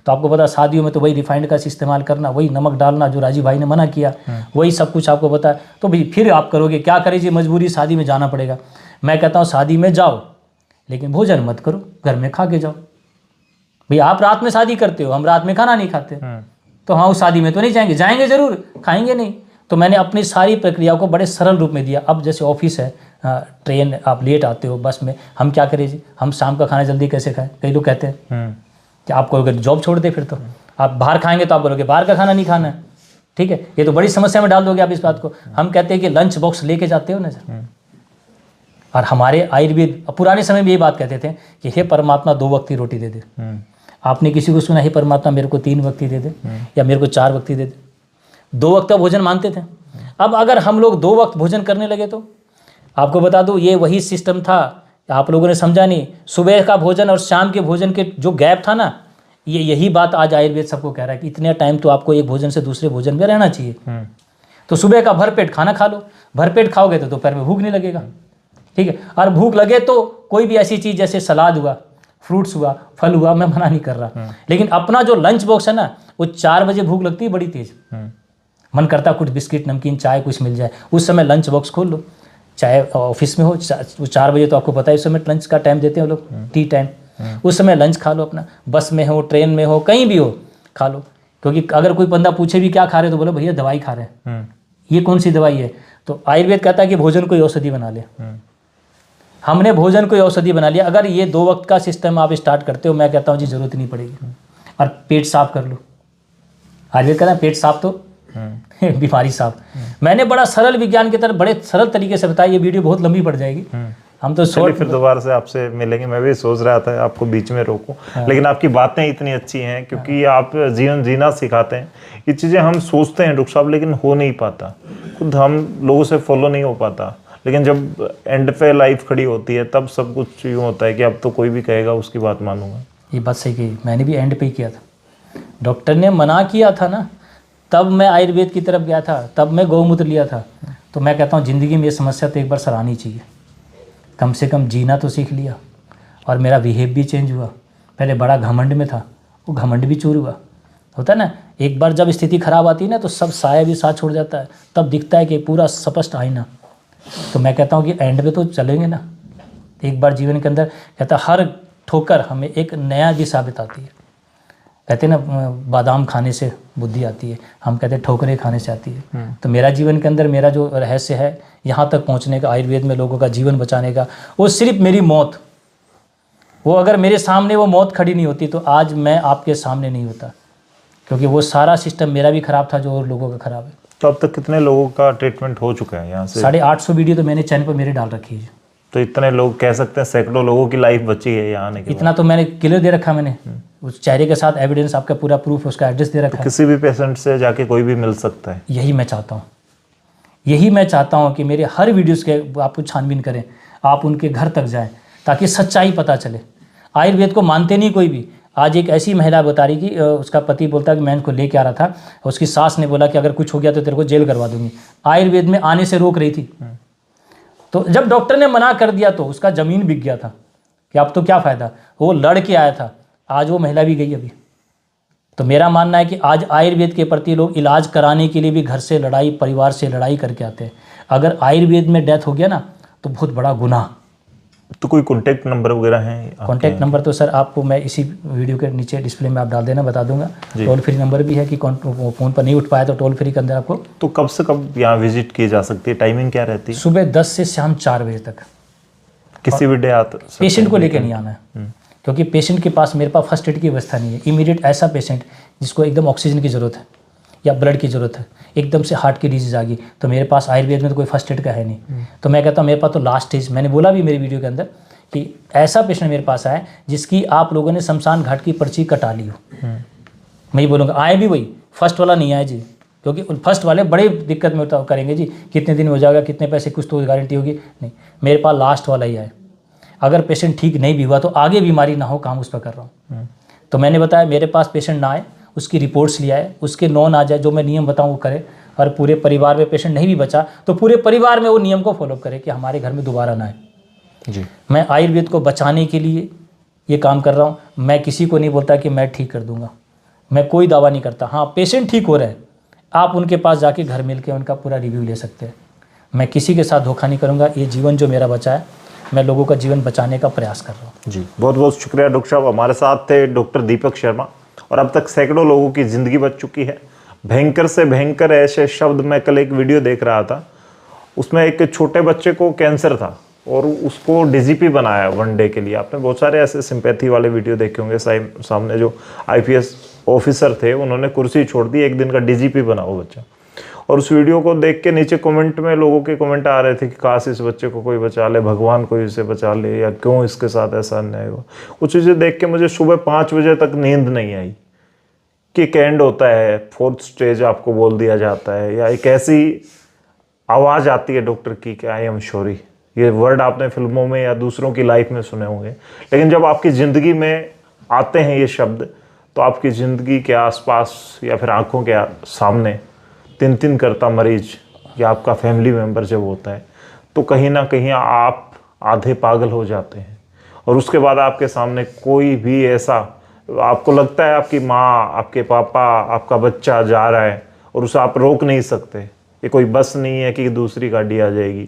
तो आपको पता शादियों में तो वही रिफाइंड का इस्तेमाल करना, वही नमक डालना जो राजीव भाई ने मना किया, वही सब कुछ आपको पता है। तो भाई फिर आप करोगे, क्या करें जी, मजबूरी, शादी में जाना पड़ेगा। मैं कहता हूँ शादी में जाओ लेकिन भोजन मत करो, घर में खा के जाओ। भाई आप रात में शादी करते हो, हम रात में खाना नहीं खाते, तो हाँ उस शादी में तो नहीं जाएंगे, जाएंगे जरूर, खाएंगे नहीं। तो मैंने अपनी सारी प्रक्रिया को बड़े सरल रूप में दिया। अब जैसे ऑफिस है, ट्रेन आप लेट आते हो बस में, हम क्या करें जी, हम शाम का खाना जल्दी कैसे खाएं? कई लोग कहते हैं कि आपको अगर जॉब छोड़ दे फिर तो आप बाहर खाएंगे, तो आप बोलोगे बाहर का खाना नहीं खाना है, ठीक है, ये तो बड़ी समस्या में डाल दोगे आप इस बात को। हम कहते हैं कि लंच बॉक्स लेके जाते हो ना सर। और हमारे आयुर्वेद पुराने समय में ये बात कहते थे कि हे परमात्मा 2 वक्त की रोटी दे दे। आपने किसी को सुना हे परमात्मा मेरे को 3 वक्त की दे दे या मेरे को 4 वक्त की दे दे? 2 वक्त का भोजन मानते थे। अब अगर हम लोग 2 वक्त भोजन करने लगे तो आपको बता दूं, ये वही सिस्टम था, आप लोगों ने समझा नहीं। सुबह का भोजन और शाम के भोजन के जो गैप था ना, यही बात आज आयुर्वेद सबको कह रहा है कि इतने टाइम तो आपको एक भोजन से दूसरे भोजन में रहना चाहिए। तो सुबह का भरपेट खाना खा लो, भरपेट खाओगे तो दोपहर में भूख नहीं लगेगा, ठीक है। और भूख लगे तो कोई भी ऐसी चीज़ जैसे सलाद हुआ, फ्रूट्स हुआ, फल हुआ, मैं मना नहीं कर रहा, लेकिन अपना जो लंच बॉक्स है ना, वो 4 बजे भूख लगती है बड़ी तेज, मन करता कुछ बिस्किट, नमकीन, चाय कुछ मिल जाए, उस समय लंच बॉक्स खोल लो। चाहे ऑफिस में हो, 4 बजे तो आपको पता है इस समय लंच का टाइम देते हैं लोग, टी टाइम, उस समय लंच खा लो अपना, बस में हो, ट्रेन में हो, कहीं भी हो, खा लो। क्योंकि अगर कोई बंदा पूछे भी क्या खा रहे हो, तो बोलो भैया दवाई खा रहे हैं। ये कौन सी दवाई है? तो आयुर्वेद कहता है कि भोजन को औषधि बना ले। हमने भोजन को औषधि बना लिया। अगर ये 2 वक्त का सिस्टम आप स्टार्ट करते हो, मैं कहता हूँ जी जरूरत नहीं पड़ेगी। और पेट साफ कर लो, आयुर्वेद कहता है पेट साफ तो बीमारी साफ। मैंने बड़ा सरल विज्ञान की तरह बड़े सरल तरीके से बताया। ये वीडियो बहुत लंबी पड़ जाएगी, हम तो फिर दोबारा से आपसे मिलेंगे। मैं भी सोच रहा था आपको बीच में रोकूं, लेकिन आपकी बातें इतनी अच्छी हैं क्योंकि आप जीवन जीना सिखाते हैं। ये चीज़ें हम सोचते हैं डॉक्टर साहब, लेकिन हो नहीं पाता, खुद हम लोगों से फॉलो नहीं हो पाता। लेकिन जब एंड पे लाइफ खड़ी होती है तब सब कुछ यूँ होता है कि अब तो कोई भी कहेगा उसकी बात मानूंगा। ये बात सही कही, मैंने भी एंड पे ही किया था। डॉक्टर ने मना किया था ना, तब मैं आयुर्वेद की तरफ गया था, तब मैं गौमूत्र लिया था। तो मैं कहता हूँ ज़िंदगी में ये समस्या तो एक बार सराहनी चाहिए, कम से कम जीना तो सीख लिया। और मेरा बिहेव भी चेंज हुआ। पहले बड़ा घमंड में था, वो घमंड भी चूर हुआ। होता है ना, एक बार जब स्थिति खराब आती है ना, तो सब साया भी साथ छोड़ जाता है, तब दिखता है कि पूरा स्पष्ट आईना। तो मैं कहता हूँ कि एंड पे तो चलेंगे ना। एक बार जीवन के अंदर कहता हर ठोकर हमें एक नया दिशा बताती है। कहते हैं ना बादाम खाने से बुद्धि आती है, हम कहते हैं ठोकरें खाने से आती है। तो मेरा जीवन के अंदर मेरा जो रहस्य है यहाँ तक पहुँचने का, आयुर्वेद में लोगों का जीवन बचाने का, वो सिर्फ मेरी मौत। वो अगर मेरे सामने वो मौत खड़ी नहीं होती तो आज मैं आपके सामने नहीं होता, क्योंकि वो सारा सिस्टम मेरा भी ख़राब था जो और लोगों का ख़राब है। तो अब तक कितने लोगों का ट्रीटमेंट हो चुका है यहाँ से? 850 वीडियो तो मैंने चैनल पर मेरे डाल रखी है। तो इतने लोग कह सकते हैं सैकड़ों लोगों की लाइफ बची है यहाँ आने के इतना तो मैंने क्लियर दे रखा, मैंने उस चेहरे के साथ एविडेंस, आपका पूरा प्रूफ, उसका एड्रेस दे रखा है। किसी भी पेशेंट से जाके कोई भी मिल सकता है। यही मैं चाहता हूँ, यही मैं चाहता हूँ कि मेरे हर वीडियोस के आपको छानबीन करें, आप उनके घर तक जाएं ताकि सच्चाई पता चले। आयुर्वेद को मानते नहीं कोई भी। आज एक ऐसी महिला बता रही कि उसका पति बोलता कि मैं इनको लेके आ रहा था, उसकी सास ने बोला कि अगर कुछ हो गया तो तेरे को जेल करवा दूंगी। आयुर्वेद में आने से रोक रही थी। तो जब डॉक्टर ने मना कर दिया तो उसका ज़मीन बिक गया था कि अब तो क्या फ़ायदा। वो लड़ के आया था, आज वो महिला भी गई अभी। तो मेरा मानना है कि आज आयुर्वेद के प्रति लोग इलाज कराने के लिए भी घर से लड़ाई, परिवार से लड़ाई करके आते हैं। अगर आयुर्वेद में डेथ हो गया ना तो बहुत बड़ा गुनाह। तो कोई कॉन्टैक्ट नंबर वगैरह है? कॉन्टैक्ट नंबर तो सर आपको मैं इसी वीडियो के नीचे डिस्प्ले में आप डाल देना, बता दूंगा। टोल फ्री नंबर भी है कि फ़ोन पर नहीं उठ पाया तो टोल फ्री के अंदर आपको। तो कब से कब यहाँ विजिट की जा सकती है? टाइमिंग क्या रहती है? सुबह 10 से शाम 4 बजे तक। किसी भी डे आता? पेशेंट को लेकर नहीं आना है, क्योंकि पेशेंट के पास मेरे पास फर्स्ट एड की व्यवस्था नहीं है। इमीडिएट ऐसा पेशेंट जिसको एकदम ऑक्सीजन की ज़रूरत है या ब्लड की ज़रूरत है, एकदम से हार्ट की डिजीज़ आ गई, तो मेरे पास आयुर्वेद में तो कोई फर्स्ट एड का है नहीं। तो मैं कहता हूँ मेरे पास तो लास्ट स्टेज, मैंने बोला भी मेरी वीडियो के अंदर कि ऐसा पेशेंट मेरे पास आया जिसकी आप लोगों ने शमशान घाट की पर्ची कटा ली हो। मैं ही बोलूँगा आए भी वही, फर्स्ट वाला नहीं आए जी, क्योंकि फर्स्ट वाले बड़े दिक्कत में करेंगे जी, कितने दिन हो जाएगा, कितने पैसे, कुछ तो गारंटी होगी नहीं। मेरे पास लास्ट वाला ही आए। अगर पेशेंट ठीक नहीं भी हुआ तो आगे बीमारी ना हो, काम उस पर कर रहा हूँ। तो मैंने बताया मेरे पास पेशेंट ना आए, उसकी रिपोर्ट्स ले आए, उसके नॉन आ जाए, जो मैं नियम बताऊँ वो करे, और पूरे परिवार में पेशेंट नहीं भी बचा तो पूरे परिवार में वो नियम को फॉलो करे कि हमारे घर में दोबारा ना आए जी। मैं आयुर्वेद को बचाने के लिए ये काम कर रहा हूँ। मैं किसी को नहीं बोलता कि मैं ठीक कर दूंगा, मैं कोई दावा नहीं करता। हाँ, पेशेंट ठीक हो रहे हैं, आप उनके पास जाके घर मिल के उनका पूरा रिव्यू ले सकते हैं। मैं किसी के साथ धोखा नहीं करूँगा। ये जीवन जो मेरा बचा है, मैं लोगों का जीवन बचाने का प्रयास कर रहा हूँ जी। बहुत बहुत शुक्रिया डॉक्टर साहब। हमारे साथ थे डॉक्टर दीपक शर्मा, और अब तक सैकड़ों लोगों की ज़िंदगी बच चुकी है। भयंकर से भयंकर ऐसे शब्द, मैं कल एक वीडियो देख रहा था, उसमें एक छोटे बच्चे को कैंसर था और उसको डीजीपी बनाया वनडे के लिए। आपने बहुत सारे ऐसे सिंपैथी वाले वीडियो देखे होंगे। सामने जो आईपीएस ऑफिसर थे उन्होंने कुर्सी छोड़ दी, एक दिन का डीजीपी बना वो बच्चा। और उस वीडियो को देख के नीचे कमेंट में लोगों के कमेंट आ रहे थे कि काश इस बच्चे को कोई बचा ले, भगवान कोई इसे बचा ले, या क्यों इसके साथ ऐसा अन्याय हुआ। कुछ चीज़ें देख के मुझे सुबह 5 बजे तक नींद नहीं आई कि एक एंड होता है, 4th स्टेज आपको बोल दिया जाता है, या एक ऐसी आवाज़ आती है डॉक्टर की कि आई एम सॉरी। ये वर्ड आपने फिल्मों में या दूसरों की लाइफ में सुने होंगे, लेकिन जब आपकी ज़िंदगी में आते हैं ये शब्द, तो आपकी ज़िंदगी के आसपास या फिर आंखों के सामने 3 करता मरीज या आपका फैमिली मेम्बर जब होता है, तो कहीं ना कहीं आप आधे पागल हो जाते हैं। और उसके बाद आपके सामने कोई भी ऐसा, आपको लगता है आपकी माँ, आपके पापा, आपका बच्चा जा रहा है और उसे आप रोक नहीं सकते। ये कोई बस नहीं है कि दूसरी गाड़ी आ जाएगी,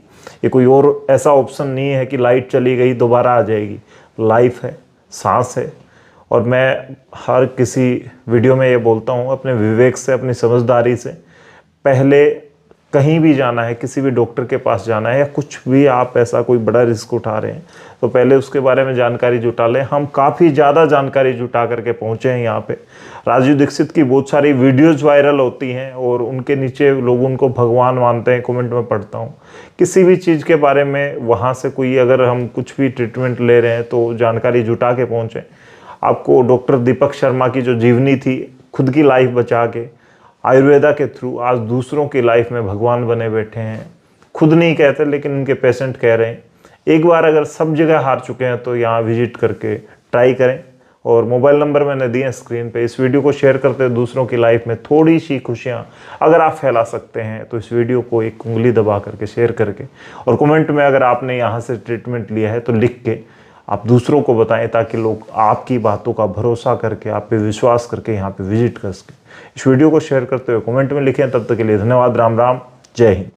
ये कोई और ऐसा ऑप्शन नहीं है कि लाइट चली गई दोबारा आ जाएगी। लाइफ है, सांस है। और मैं हर किसी वीडियो में ये बोलता हूँ, अपने विवेक से, अपनी समझदारी से, पहले कहीं भी जाना है, किसी भी डॉक्टर के पास जाना है, या कुछ भी आप ऐसा कोई बड़ा रिस्क उठा रहे हैं, तो पहले उसके बारे में जानकारी जुटा लें। हम काफ़ी ज़्यादा जानकारी जुटा करके पहुँचे हैं यहाँ पे। राजीव दीक्षित की बहुत सारी वीडियोज़ वायरल होती हैं और उनके नीचे लोग उनको भगवान मानते हैं, कमेंट में पढ़ता हूँ। किसी भी चीज़ के बारे में वहाँ से कोई अगर हम कुछ भी ट्रीटमेंट ले रहे हैं तो जानकारी जुटा के पहुँचें। आपको डॉक्टर दीपक शर्मा की जो जीवनी थी, खुद की लाइफ बचा के आयुर्वेदा के थ्रू आज दूसरों की लाइफ में भगवान बने बैठे हैं। खुद नहीं कहते लेकिन उनके पेशेंट कह रहे हैं। एक बार अगर सब जगह हार चुके हैं तो यहाँ विजिट करके ट्राई करें। और मोबाइल नंबर मैंने दिए हैं स्क्रीन पे। इस वीडियो को शेयर करते दूसरों की लाइफ में थोड़ी सी खुशियाँ अगर आप फैला सकते हैं तो इस वीडियो को एक उंगली दबा करके शेयर करके, और कमेंट में अगर आपने यहाँ से ट्रीटमेंट लिया है तो लिख के आप दूसरों को बताएं, ताकि लोग आपकी बातों का भरोसा करके, आप पे विश्वास करके यहाँ पे विजिट कर सकें। इस वीडियो को शेयर करते हुए कमेंट में लिखें। तब तक के लिए धन्यवाद। राम राम, जय हिंद।